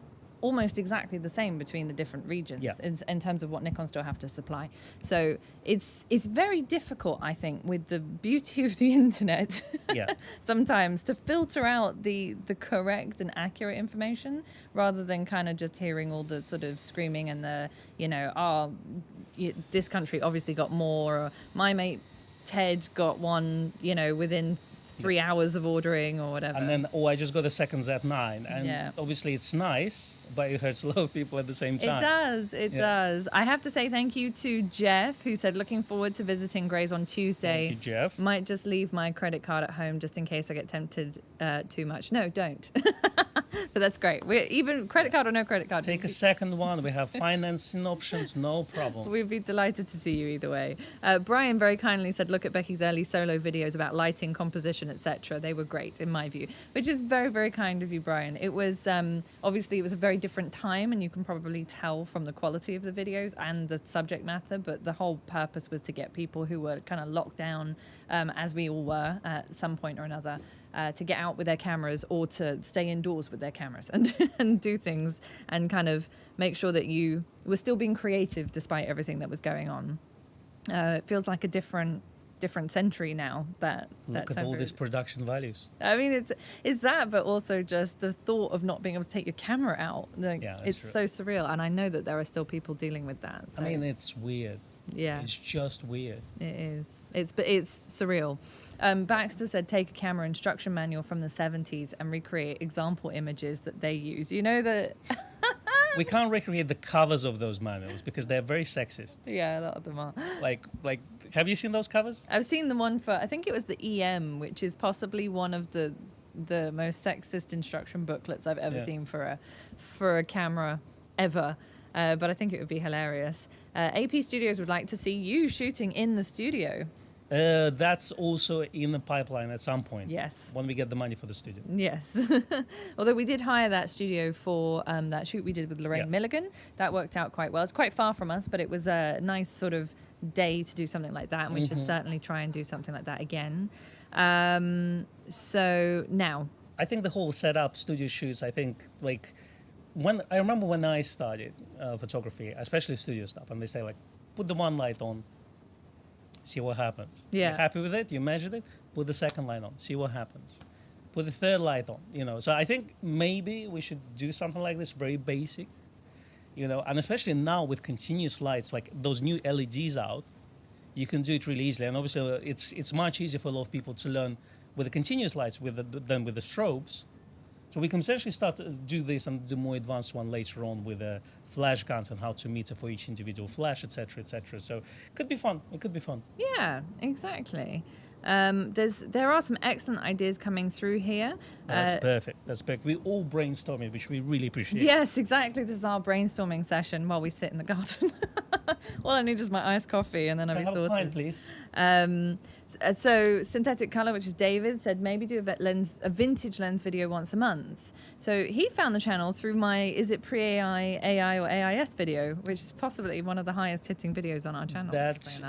almost exactly the same between the different regions in terms of what Nikon still have to supply. So it's very difficult, I think, with the beauty of the internet sometimes to filter out the correct and accurate information rather than kind of just hearing all the sort of screaming and the, this country obviously got more, or my mate Ted got one, within 3 hours of ordering or whatever. And then, I just got a second Z9. And obviously it's nice, but it hurts a lot of people at the same time. It does. I have to say thank you to Jeff, who said, looking forward to visiting Grays on Tuesday. Thank you, Jeff. Might just leave my credit card at home just in case I get tempted too much. No, don't. But that's great. Even credit card or no credit card. Take a second one. We have financing options, no problem. We'd be delighted to see you either way. Brian very kindly said, look at Becky's early solo videos about lighting, composition, etc. They were great, in my view, which is very, very kind of you, Brian. It was, obviously, it was a very different time, and you can probably tell from the quality of the videos and the subject matter, but the whole purpose was to get people who were kind of locked down, as we all were at some point or another, to get out with their cameras or to stay indoors with their cameras and do things and kind of make sure that you were still being creative despite everything that was going on. It feels like a different century now. Look at all these production values. I mean, it's that, but also just the thought of not being able to take your camera out. It's so surreal, and I know that there are still people dealing with that. So. I mean, it's weird. Yeah, it's just weird. It is. It's surreal. Baxter said, take a camera instruction manual from the 70s and recreate example images that they use. You know that. we can't recreate the covers of those manuals because they're very sexist. Yeah, a lot of them are. Like, have you seen those covers? I've seen the one for, I think it was the EM, which is possibly one of the most sexist instruction booklets I've ever seen for a camera ever. But I think it would be hilarious. AP Studios would like to see you shooting in the studio. That's also in the pipeline at some point. Yes. When we get the money for the studio. Yes. Although we did hire that studio for that shoot we did with Lorraine Milligan. That worked out quite well. It's quite far from us, but it was a nice sort of day to do something like that. And we should certainly try and do something like that again. So now. I think the whole setup, studio shoots, I think, like, I remember when I started photography, especially studio stuff, and they say, like, put the one light on, see what happens. Yeah. You're happy with it? You measured it? Put the second light on, see what happens. Put the third light on, you know. So I think maybe we should do something like this, very basic, you know, and especially now with continuous lights, like those new LEDs out, you can do it really easily. And obviously it's much easier for a lot of people to learn with the continuous lights than with the strobes. So we can essentially start to do this and do more advanced one later on with flash guns and how to meter for each individual flash, etc., etc. So it could be fun. It could be fun. Yeah, exactly. There are some excellent ideas coming through here. That's perfect. That's perfect. We all brainstorming, which we really appreciate. Yes, exactly. This is our brainstorming session while we sit in the garden. All I need is my iced coffee, and then I'll be sorted. Have a pint, please. So Synthetic Color, which is David, said maybe do a vintage lens video once a month. So he found the channel through my Is It Pre-AI, AI or AIS video, which is possibly one of the highest hitting videos on our channel. That's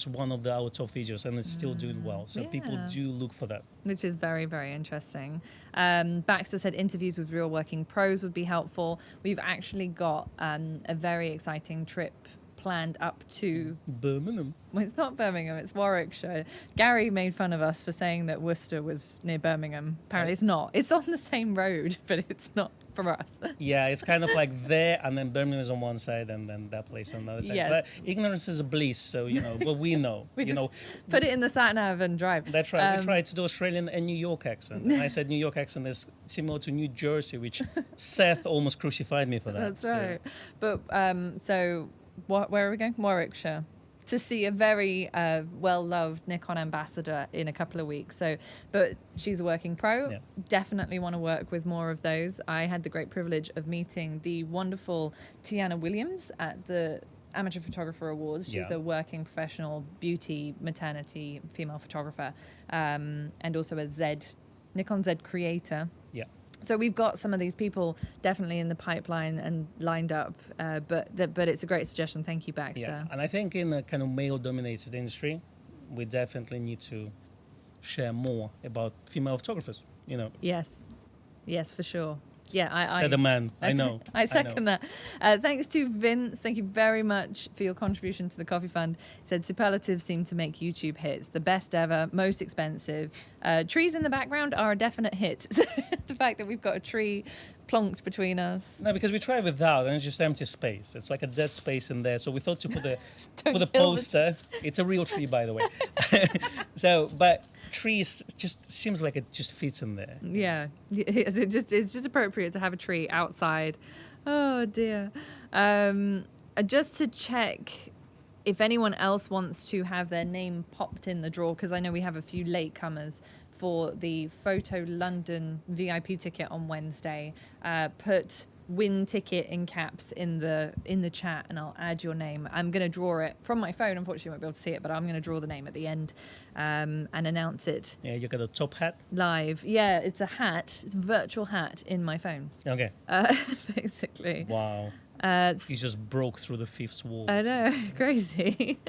one of our top videos, and it's still doing well. So people do look for that. Which is very, very interesting. Baxter said interviews with real working pros would be helpful. We've actually got a very exciting trip planned up to Birmingham. Well, it's not Birmingham, it's Warwickshire. Gary made fun of us for saying that Worcester was near Birmingham. Apparently it's not. It's on the same road, but it's not for us. Yeah, it's kind of like there, and then Birmingham is on one side, and then that place on the other side. Yes. But ignorance is a bliss, so, you know, but we know. We put it in the sat-nav and drive. That's right. We tried to do Australian and New York accent. And I said New York accent is similar to New Jersey, which Seth almost crucified me for that. That's right. But, where are we going? Warwickshire. To see a very well-loved Nikon ambassador in a couple of weeks. But she's a working pro. Yeah. Definitely want to work with more of those. I had the great privilege of meeting the wonderful Tiana Williams at the Amateur Photographer Awards. She's a working professional beauty, maternity, female photographer, and also a Nikon Z creator. Yeah. So we've got some of these people definitely in the pipeline and lined up, but it's a great suggestion. Thank you, Baxter. Yeah, and I think in a kind of male-dominated industry, we definitely need to share more about female photographers, you know. Yes, for sure. Yeah, Said the man. I know. I second that. Thanks to Vince. Thank you very much for your contribution to the Coffee Fund. He said superlatives seem to make YouTube hits. The best ever, most expensive. Trees in the background are a definite hit. The fact that we've got a tree plonked between us. No, because we tried without, and it's just empty space. It's like a dead space in there. So we thought to put a poster. It's a real tree, by the way. But trees just seems like it just fits in there. Yeah, it's just appropriate to have a tree outside. Oh dear. Just to check if anyone else wants to have their name popped in the draw, because I know we have a few latecomers for the Photo London VIP ticket on Wednesday. Put win ticket in caps in the chat, and I'll add your name. I'm going to draw it from my phone. Unfortunately, you won't be able to see it, but I'm going to draw the name at the end and announce it. Yeah, you got a top hat? Live. Yeah, it's a hat. It's a virtual hat in my phone. Okay. Basically. Wow. He just broke through the fifth wall. I know. Crazy.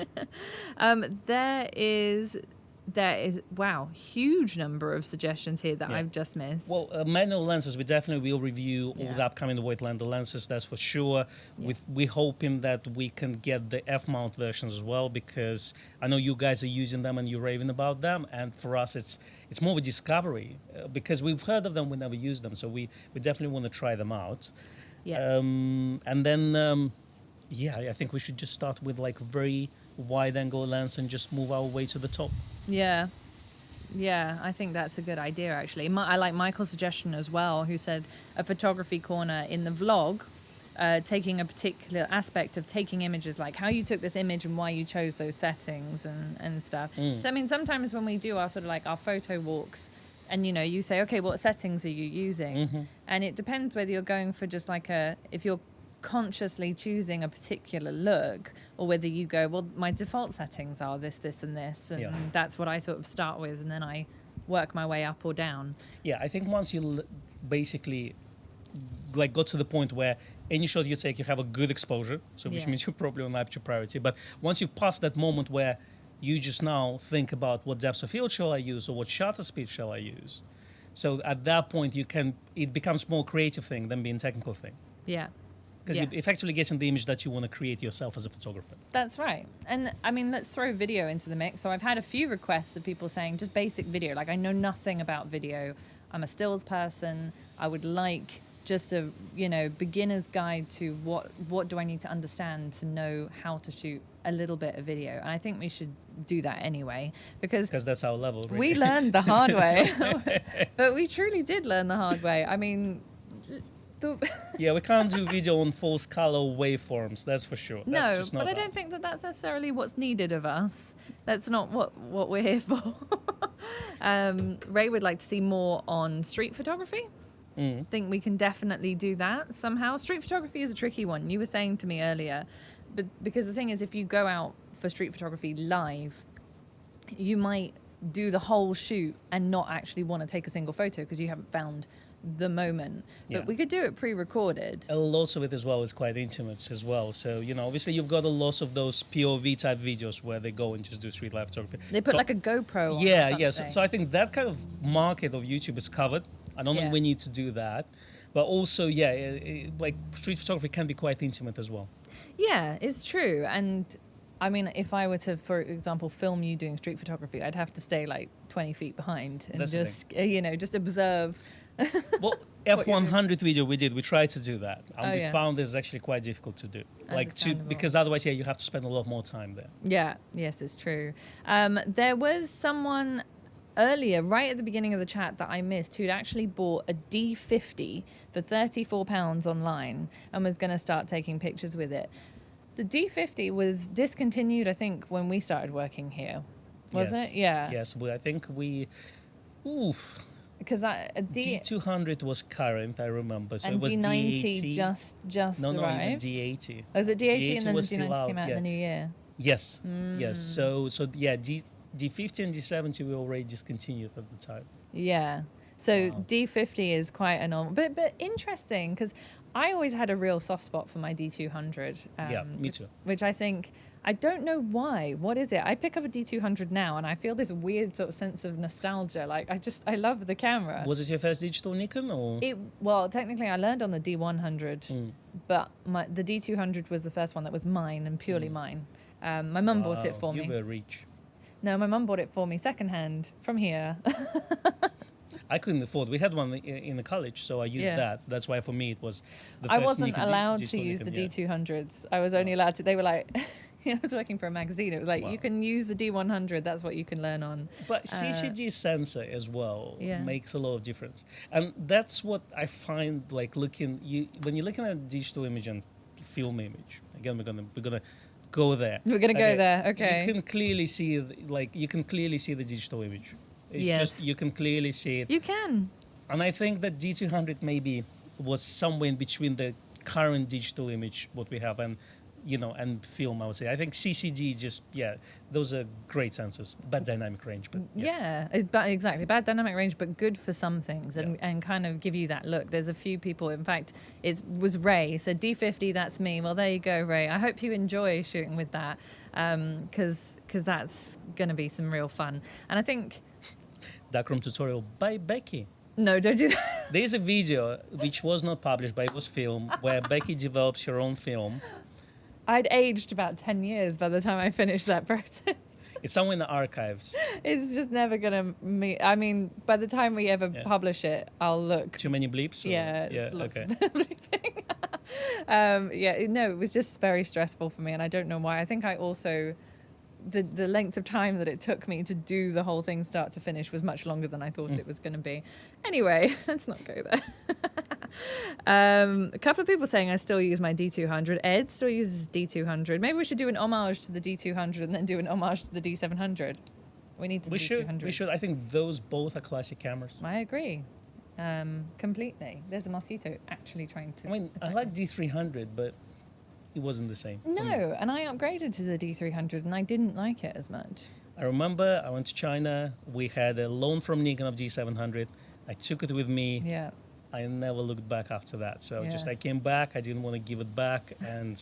There is, wow, huge number of suggestions here that I've just missed. Well, manual lenses, we definitely will review all the upcoming Voigtlander lenses, that's for sure. Yeah. We're hoping that we can get the F-mount versions as well, because I know you guys are using them and you're raving about them, and for us it's more of a discovery, because we've heard of them, we never used them, so we definitely want to try them out. Yes. And then, I think we should just start with like very wide-angle lens and just move our way to the top. Yeah. Yeah, I think that's a good idea, actually. I like Michael's suggestion as well, who said a photography corner in the vlog, taking a particular aspect of taking images, like how you took this image and why you chose those settings and stuff. So, I mean, sometimes when we do our sort of like our photo walks, and, you know, you say, okay, what settings are you using? And it depends whether you're going for just like if you're consciously choosing a particular look, or whether you go, well, my default settings are this, this, and this, and that's what I sort of start with, and then I work my way up or down. Yeah, I think once you basically like got to the point where any shot you take, you have a good exposure, so which means you're probably on aperture priority. But once you've passed that moment where you just now think about what depth of field shall I use, or what shutter speed shall I use, so at that point it becomes more creative thing than being technical thing. Yeah. Because you're effectively getting the image that you want to create yourself as a photographer. That's right. And I mean, let's throw video into the mix. So I've had a few requests of people saying just basic video. Like, I know nothing about video. I'm a stills person. I would like just a, you know, beginner's guide to what do I need to understand to know how to shoot a little bit of video. And I think we should do that anyway, because that's our level. Really. We learned the hard way. But we truly did learn the hard way. I mean... Yeah, we can't do video on false color waveforms, that's for sure. No, but I don't think that that's necessarily what's needed of us. That's not what we're here for. Ray would like to see more on street photography. Think we can definitely do that somehow. Street photography is a tricky one. You were saying to me earlier, but because the thing is, if you go out for street photography live, you might do the whole shoot and not actually want to take a single photo because you haven't found the moment. But we could do it pre-recorded. A lot of it as well is quite intimate as well. So, you know, obviously you've got a lot of those POV type videos where they go and just do street live photography. They put like a GoPro on. Yeah. So I think that kind of market of YouTube is covered. I don't think we need to do that. But also, like street photography can be quite intimate as well. Yeah, it's true. And I mean, if I were to, for example, film you doing street photography, I'd have to stay like 20 feet behind and just observe. Well, F100 video we tried to do that, and we found this actually quite difficult to do. Because otherwise, you have to spend a lot more time there. Yeah, yes, it's true. There was someone earlier, right at the beginning of the chat, that I missed, who'd actually bought a D50 for £34 online and was going to start taking pictures with it. The D50 was discontinued, I think, when we started working here. Was it? Yeah. Yes, I think we... Because D200 was current, I remember. So and it was D90 just no, arrived? No, D80. Was it D80 and then was the D90 came out in the new year? Yes, yes. So D50 and D70 we already discontinued at the time. Yeah. So D50 is quite an old, but interesting, because I always had a real soft spot for my D200. Yeah, me too. Which I think, I don't know why. What is it? I pick up a D200 now and I feel this weird sort of sense of nostalgia. Like, I love the camera. Was it your first digital Nikon? Or? Well, technically I learned on the D100, but the D200 was the first one that was mine and purely mine. My mum bought it for me. You were rich. No, my mum bought it for me secondhand from here. I couldn't afford. We had one in the college, so I used that. That's why for me it was the first. I wasn't allowed to use the D200s. I was only allowed to. They were like, I was working for a magazine. It was like, you can use the D100. That's what you can learn on. But CCD sensor as well makes a lot of difference, and that's what I find like when you're looking at digital image and film image. Again, we're gonna go there. We're gonna go there. Okay. You can clearly see the digital image. It's just, you can clearly see it. You can. And I think that D200 maybe was somewhere in between the current digital image, what we have, and film, I would say. I think CCD those are great sensors. Bad dynamic range, but exactly. Bad dynamic range, but good for some things and kind of give you that look. There's a few people, in fact, it was Ray, said D50, that's me. Well, there you go, Ray. I hope you enjoy shooting with that, because that's going to be some real fun. And I think... Darkroom tutorial by Becky. No, don't do that. There's a video which was not published, but it was filmed, where Becky develops her own film. I'd aged about 10 years by the time I finished that process. It's somewhere in the archives. It's just never going to... I mean, by the time we ever publish it, I'll look... Too many bleeps? Lots of bleeping. No, it was just very stressful for me, and I don't know why. I think I also... the length of time that it took me to do the whole thing start to finish was much longer than I thought it was going to be. Anyway, let's not go there. A couple of people saying I still use my D200. Ed still uses D200. Maybe we should do an homage to the D200 and then do an homage to the D700. We need some D200. We should. I think those both are classic cameras. I agree. Completely. There's a mosquito actually trying to. I mean, I like D300, but it wasn't the same. No, and I upgraded to the D300 and I didn't like it as much. I remember I went to China. We had a loan from Nikon of D700. I took it with me. Yeah. I never looked back after that. So Yeah. I came back. I didn't want to give it back, and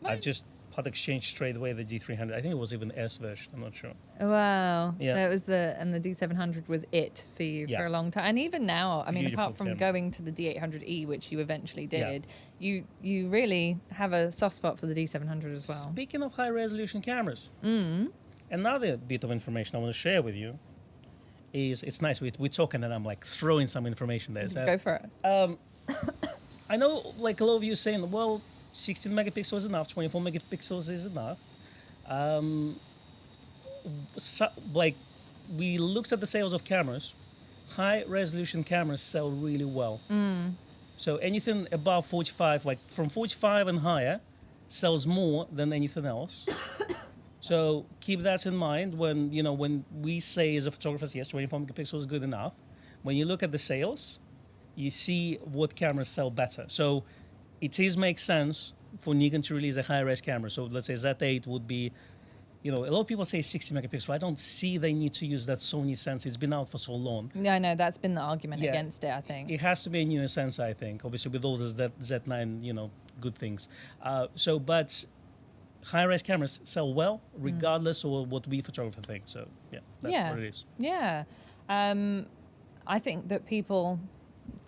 I've just part exchange straight away the D300. I think it was even S version. I'm not sure. Wow. Yeah. That was the D700 was it for you Yeah. for a long time. And even now, I mean, Beautiful apart from camera. going to the D800E, which you eventually Yeah. did, you really have a soft spot for the D700 as well. Speaking of high resolution cameras, another bit of information I want to share with you is it's nice we're talking and I'm like throwing some information there. So, Go for it. I know like a lot of you saying, well, 16 megapixels is enough, 24 megapixels is enough. Like we looked at the sales of cameras. High resolution cameras sell really well. So anything above 45, like from 45 and higher, sells more than anything else. So keep that in mind when we say as a photographer, yes, 24 megapixels is good enough. When you look at the sales, you see what cameras sell better. So it makes sense for Nikon to release a high-res camera. So let's say Z8 would be, a lot of people say 60 megapixels. I don't see they need to use that Sony sensor. It's been out for so long. Yeah, I know that's been the argument Yeah. against it, I think. It has to be a newer sensor, I think. Obviously, with all the Z9, good things. But high-res cameras sell well, regardless of what we photographer think. So yeah, that's what it is. Yeah. I think that people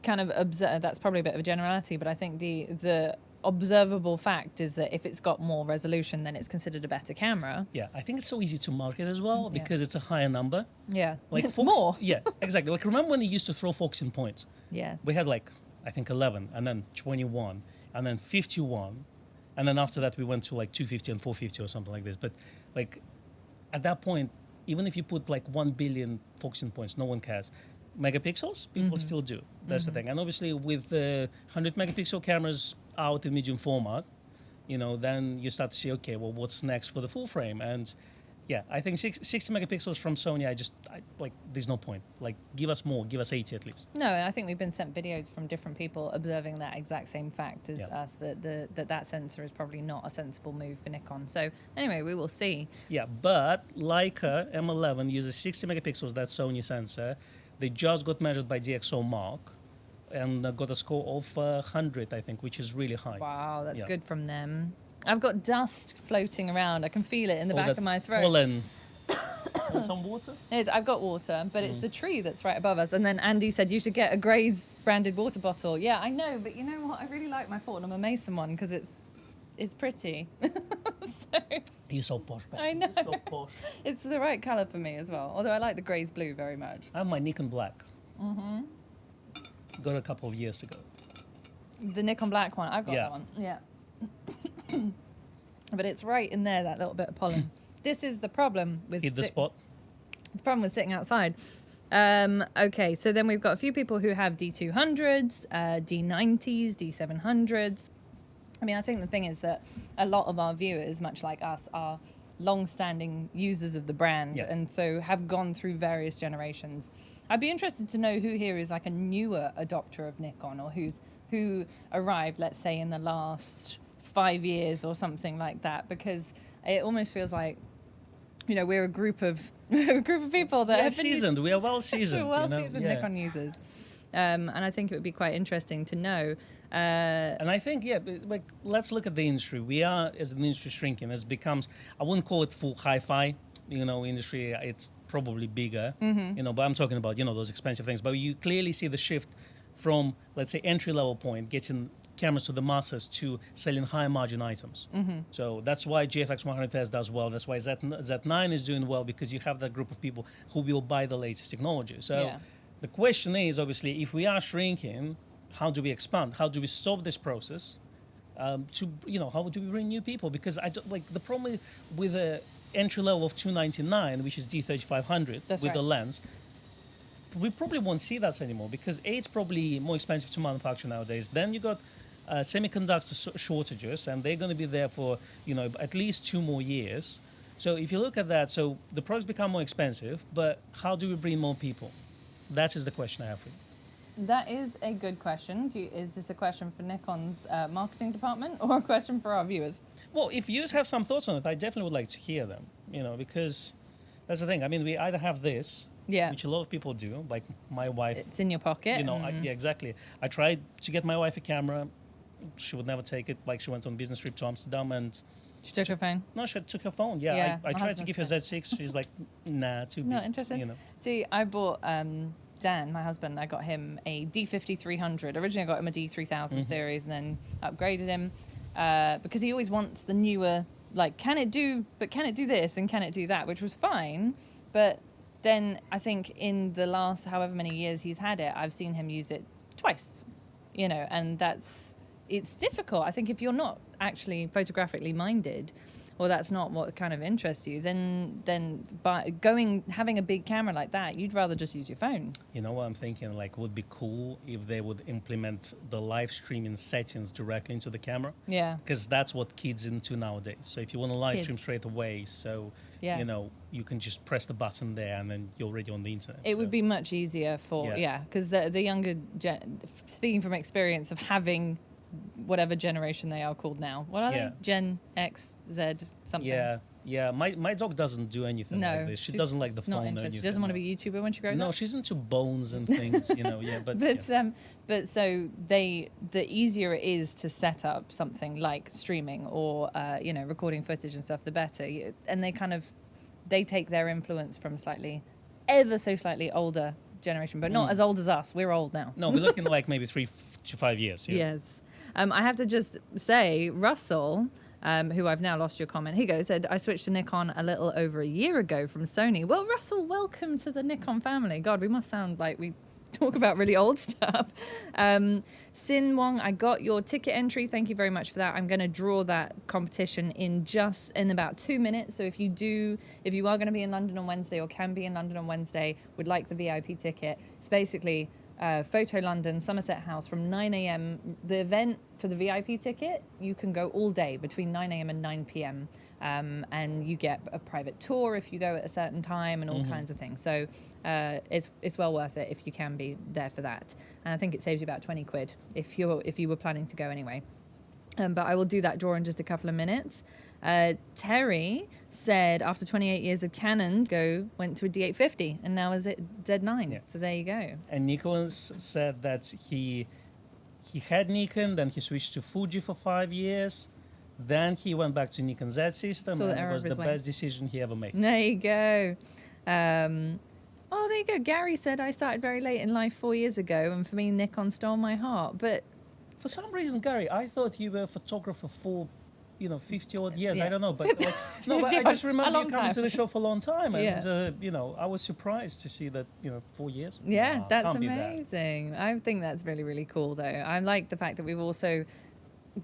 kind of observe, that's probably a bit of a generality, but I think the observable fact is that if it's got more resolution, then it's considered a better camera. Yeah, I think it's so easy to market as well Yeah. because it's a higher number. Yeah. Like more. Yeah, exactly. Like remember when they used to throw focusing points? Yes. We had I think 11 and then 21 and then 51. And then after that we went to 250 and 450 or something like this. But at that point, even if you put 1 billion focusing points, no one cares. Megapixels, people still do. That's the thing. And obviously with the 100 megapixel cameras out in medium format, then you start to see, okay, well, what's next for the full frame? And yeah, I think 60 megapixels from Sony, there's no point. Give us more, give us 80 at least. No, and I think we've been sent videos from different people observing that exact same fact as Yeah. us, that sensor is probably not a sensible move for Nikon. So anyway, we will see. Yeah, but Leica M11 uses 60 megapixels, that Sony sensor. They just got measured by DxO Mark and got a score of 100, I think, which is really high. Wow, that's Yeah. good from them. I've got dust floating around. I can feel it in the back of my throat. Pollen. Want some water? I've got water, but it's the tree that's right above us. And then Andy said you should get a Grays branded water bottle. Yeah, I know, but you know what? I really like my Fortnum & Mason one because it's pretty. So You're so posh, man. I know. You're so posh. it's the right colour for me as well. Although I like the Grays blue very much. I have my Nikon Black. Got a couple of years ago. The Nikon black one, I've got Yeah. that one. Yeah. But it's right in there, that little bit of pollen. This is the problem with Hit the spot. the problem with sitting outside. Okay, so then we've got a few people who have D200s, D90s, D700s. I mean, I think the thing is that a lot of our viewers, much like us, are long-standing users of the brand, Yeah. and so have gone through various generations. I'd be interested to know who here is a newer adopter of Nikon, or who arrived, let's say, in the last 5 years or something like that, because it almost feels like, we're a group of people that have Seasoned. We are well seasoned. we're well-seasoned Yeah. Nikon users. And I think it would be quite interesting to know. And I think, let's look at the industry. We are, as an industry, shrinking. It becomes, I wouldn't call it full hi-fi, industry. It's probably bigger, but I'm talking about, those expensive things. But you clearly see the shift from, let's say, entry-level point, getting cameras to the masses, to selling high-margin items. So that's why GFX 100S does well. That's why Z9 is doing well, because you have that group of people who will buy the latest technology. So Yeah. the question is, obviously, if we are shrinking, how do we expand? How do we stop this process? How do we bring new people? Because the problem with entry level of $299, which is D3500 That's with right. the lens, we probably won't see that anymore because A, it's probably more expensive to manufacture nowadays. Then you got semiconductor shortages, and they're going to be there for at least 2 more years. So if you look at that, so the products become more expensive, but how do we bring more people? That is the question I have for you. That is a good question. Is this a question for Nikon's marketing department or a question for our viewers? Well, if you have some thoughts on it, I definitely would like to hear them, because that's the thing. I mean, we either have this, Yeah. which a lot of people do, like my wife. It's in your pocket. Yeah, exactly. I tried to get my wife a camera. She would never take it. Like, she went on business trip to Amsterdam and... She took her phone. No, she took her phone. Yeah, Yeah, I my tried to give her husband's Z6. She's like, nah, too big. Not interested. See, I bought Dan, my husband. I got him a D50-300. Originally, I got him a D3000 series, and then upgraded him because he always wants the newer. Like, can it do this and can it do that? Which was fine, but then I think in the last however many years he's had it, I've seen him use it twice. And it's difficult. I think if you're not actually photographically minded, or that's not what kind of interests you, then by having a big camera like that, you'd rather just use your phone. You know what I'm thinking? Like, would be cool if they would implement the live streaming settings directly into the camera. Yeah. Because that's what kids into nowadays. So if you want to live stream Kids. straight away, so Yeah. you can just press the button there and then you're already on the internet. It would be much easier for, because the younger, speaking from experience of having whatever generation they are called now. What are they? Gen X, Z, something. Yeah. My dog doesn't do anything like this. She doesn't like the phone. Not interested. She doesn't want to be a YouTuber when she grows up. No, she's into bones and things, But so the easier it is to set up something like streaming or recording footage and stuff, the better. And they take their influence from ever so slightly older generation, but not as old as us. We're old now. No, we're looking like maybe 3 to 5 years. Yeah. Yes. I have to just say, Russell, who I've now lost your comment, said, I switched to Nikon a little over a year ago from Sony. Well, Russell, welcome to the Nikon family. God, we must sound like we talk about really old stuff. Sin Wong, I got your ticket entry. Thank you very much for that. I'm going to draw that competition in about 2 minutes. So if you are going to be in London on Wednesday or can be in London on Wednesday, would like the VIP ticket, it's basically Photo London, Somerset House from 9 a.m. The event for the VIP ticket, you can go all day between 9 a.m. and 9 p.m. And you get a private tour if you go at a certain time and all kinds of things. So it's well worth it if you can be there for that. And I think it saves you about 20 quid if you were planning to go anyway. But I will do that draw in just a couple of minutes. Terry said after 28 years of Canon, went to a D850 and now is it Z9. Yeah. So there you go. And Nicholas said that he had Nikon, then he switched to Fuji for 5 years. Then he went back to Nikon Z system, and it was the best decision he ever made. There you go. There you go. Gary said, I started very late in life 4 years ago, and for me, Nikon stole my heart. But for some reason, Gary, I thought you were a photographer for 50 odd years. Yeah. I don't know, but but I just remember you coming to the show for a long time, and I was surprised to see that 4 years. Yeah, that's amazing. I think that's really, really cool, though. I like the fact that we've also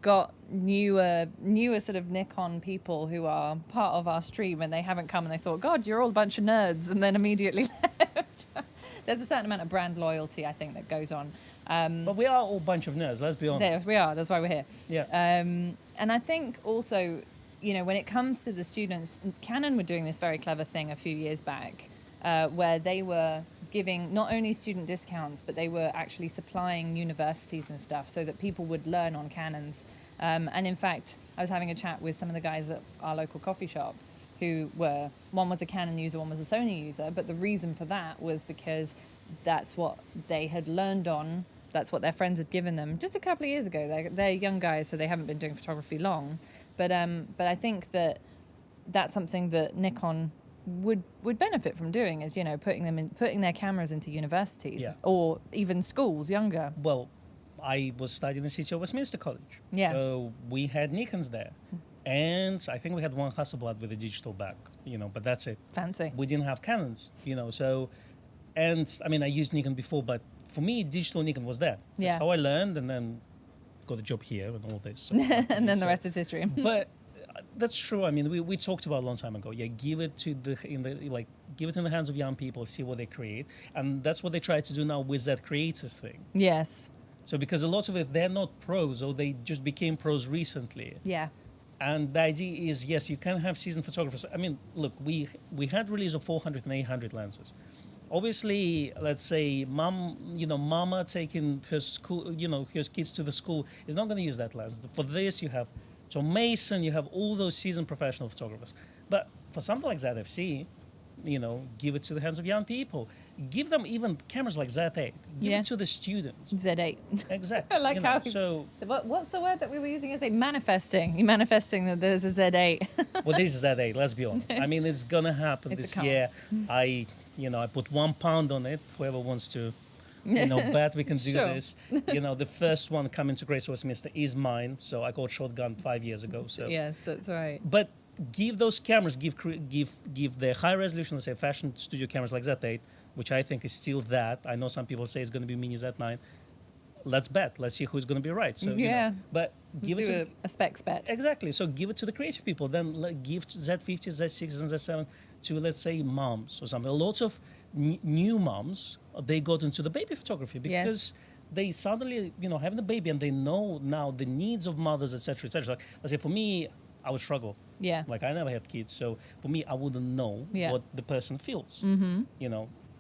got newer sort of Nikon people who are part of our stream, and they haven't come and they thought, God, you're all a bunch of nerds, and then immediately left. There's a certain amount of brand loyalty, I think, that goes on. But we are all a bunch of nerds, let's be honest. There, we are. That's why we're here. Yeah. And I think also, when it comes to the students, Canon were doing this very clever thing a few years back, where they were giving not only student discounts, but they were actually supplying universities and stuff so that people would learn on Canons. And in fact, I was having a chat with some of the guys at our local coffee shop one was a Canon user, one was a Sony user, but the reason for that was because that's what they had learned on. That's what their friends had given them just a couple of years ago. They're young guys, so they haven't been doing photography long. But I think that's something that Nikon would benefit from doing, is putting their cameras into universities or even schools younger. Well, I was studying in the City of Westminster College. Yeah. So we had Nikons there. And I think we had one Hasselblad with a digital back, but that's it. Fancy. We didn't have Canons, so, and I mean, I used Nikon before, but for me, digital Nikon was there. Yeah. That's how I learned, and then got a job here and all this. So and then the rest is history. But That's true. I mean, we talked about a long time ago. Yeah, give it to give it in the hands of young people, see what they create, and that's what they try to do now with that creators thing. Yes. So because a lot of it, they're not pros, or they just became pros recently. Yeah. And the idea is, yes, you can have seasoned photographers. I mean, look, we had release of 400 and 800 lenses. Obviously, let's say mama taking her school, her kids to the school is not going to use that lens. For this, you have Tom Mason, you have all those seasoned professional photographers. But for something like ZFC, give it to the hands of young people. Give them even cameras like Z8. Give it to the students. Z8. Exactly. I like how. So what's the word that we were using yesterday? Manifesting. You're manifesting that there's a Z8. well, this is Z8. Let's be honest. I mean, it's gonna happen this year. I put £1 on it. Whoever wants to, bet we can do this. The first one coming to Grace Westminster is mine. So I got shotgun 5 years ago. So yes, that's right. But give those cameras, give the high resolution, let's say fashion studio cameras like Z8, which I think is still that. I know some people say it's going to be mini Z9. Let's bet. Let's see who's going to be right. So but give it to a specs bet. Exactly. So give it to the creative people. Then give Z50, Z6s, and Z7 to, let's say, moms or something. A lot of new moms, they got into the baby photography because they suddenly, having a baby, and they know now the needs of mothers, etc., etc. Like, let's say for me, I would struggle. Yeah. Like I never had kids, so for me, I wouldn't know what the person feels. Mm-hmm.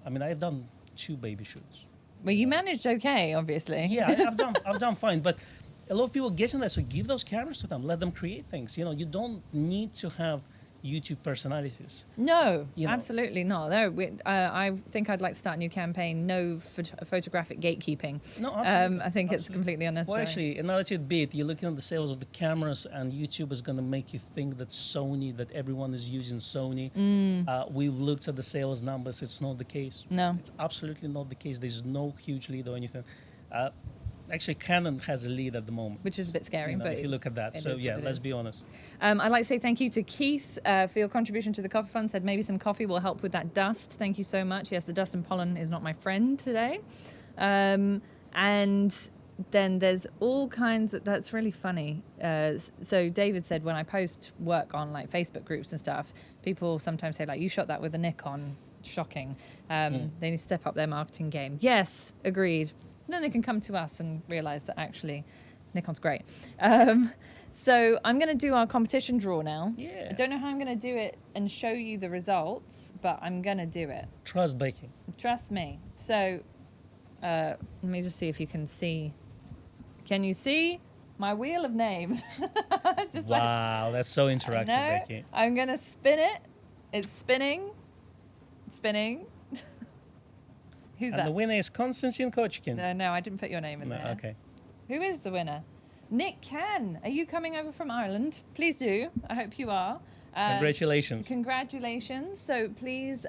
I mean, I've done 2 baby shoots. Well, you managed okay, obviously. Yeah, I've done fine, but a lot of people get in there. So give those cameras to them, let them create things. You don't need to have YouTube personalities. No, absolutely not. No, I think I'd like to start a new campaign. No photographic gatekeeping. No, absolutely. I think it's completely unnecessary. Well, actually, another tidbit, you're looking at the sales of the cameras, and YouTube is going to make you think that that everyone is using Sony. We've looked at the sales numbers. It's not the case. No. It's absolutely not the case. There's no huge lead or anything. Actually, Canon has a lead at the moment. Which is a bit scary, but if you look at that. So, let's be honest. I'd like to say thank you to Keith for your contribution to the coffee fund. Said maybe some coffee will help with that dust. Thank you so much. Yes, the dust and pollen is not my friend today. And then there's all kinds of, that's really funny. So David said when I post work on like Facebook groups and stuff, people sometimes say like, you shot that with a Nikon. Shocking. They need to step up their marketing game. Yes, agreed. Then they can come to us and realize that actually Nikon's great. So I'm going to do our competition draw now. Yeah. I don't know how I'm going to do it and show you the results, but I'm going to do it. Trust baking. Trust me. So let me just see if you can see. Can you see my wheel of names? Wow, that's so interactive, Becky. I'm going to spin it. It's spinning. Spinning. Who's that? And the winner is Konstantin Kochkin. No, I didn't put your name in there. Okay. Who is the winner? Nick Can. Are you coming over from Ireland? Please do. I hope you are. Congratulations. Congratulations. So please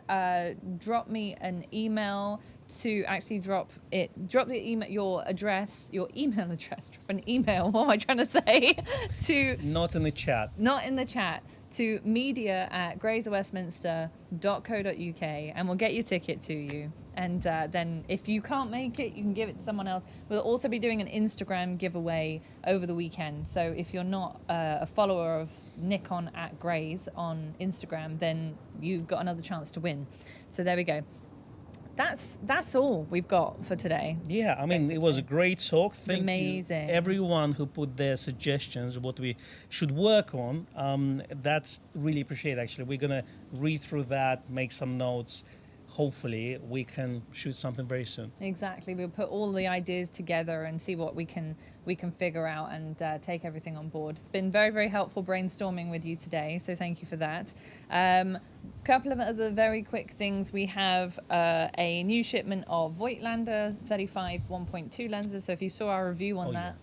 drop me an email to actually drop the email, your email address, drop an email. What am I trying to say? Not in the chat. Not in the chat. To media@grayswestminster.co.uk, and we'll get your ticket to you. And then if you can't make it, you can give it to someone else. We'll also be doing an Instagram giveaway over the weekend. So if you're not a follower of Nikon @Grays on Instagram, then you've got another chance to win. So there we go. That's all we've got for today. Yeah, I mean, it was a great talk. Thank you everyone who put their suggestions, what we should work on. That's really appreciated, actually. We're going to read through that, make some notes. Hopefully we can shoot something very soon. Exactly. We'll put all the ideas together and see what we can figure out and take everything on board. It's been very, very helpful brainstorming with you today, so thank you for that. Couple of other very quick things. We have a new shipment of Voigtlander 35 1.2 lenses, so if you saw our review on that,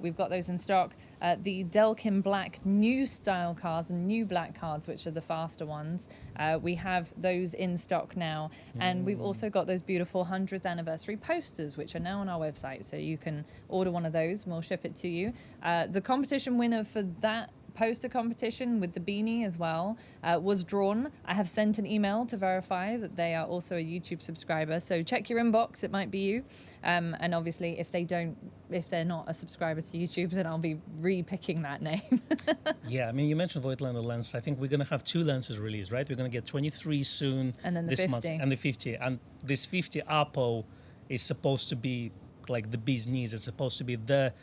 we've got those in stock. The Delkin Black new style cards and new black cards, which are the faster ones. We have those in stock now. And we've also got those beautiful 100th anniversary posters, which are now on our website. So you can order one of those and we'll ship it to you. The competition winner for that poster competition with the beanie as well was drawn. I have sent an email to verify that they are also a YouTube subscriber. So check your inbox; it might be you. And obviously, if they're not a subscriber to YouTube, then I'll be re-picking that name. Yeah, I mean, you mentioned Voigtlander lens. I think we're going to have 2 lenses released, right? We're going to get 23 soon, And then the this 50. month, and the 50. And this 50 Apo is supposed to be like the bee's knees. It's supposed to be the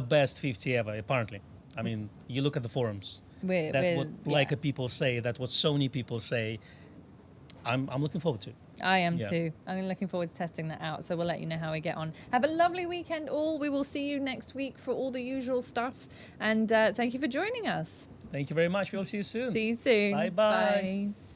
best 50 ever, apparently. I mean, you look at the forums. That's what Leica people say. That's what Sony people say. I'm looking forward to it. I am too. I'm looking forward to testing that out. So we'll let you know how we get on. Have a lovely weekend, all. We will see you next week for all the usual stuff. And thank you for joining us. Thank you very much. We'll see you soon. See you soon. Bye-bye. Bye.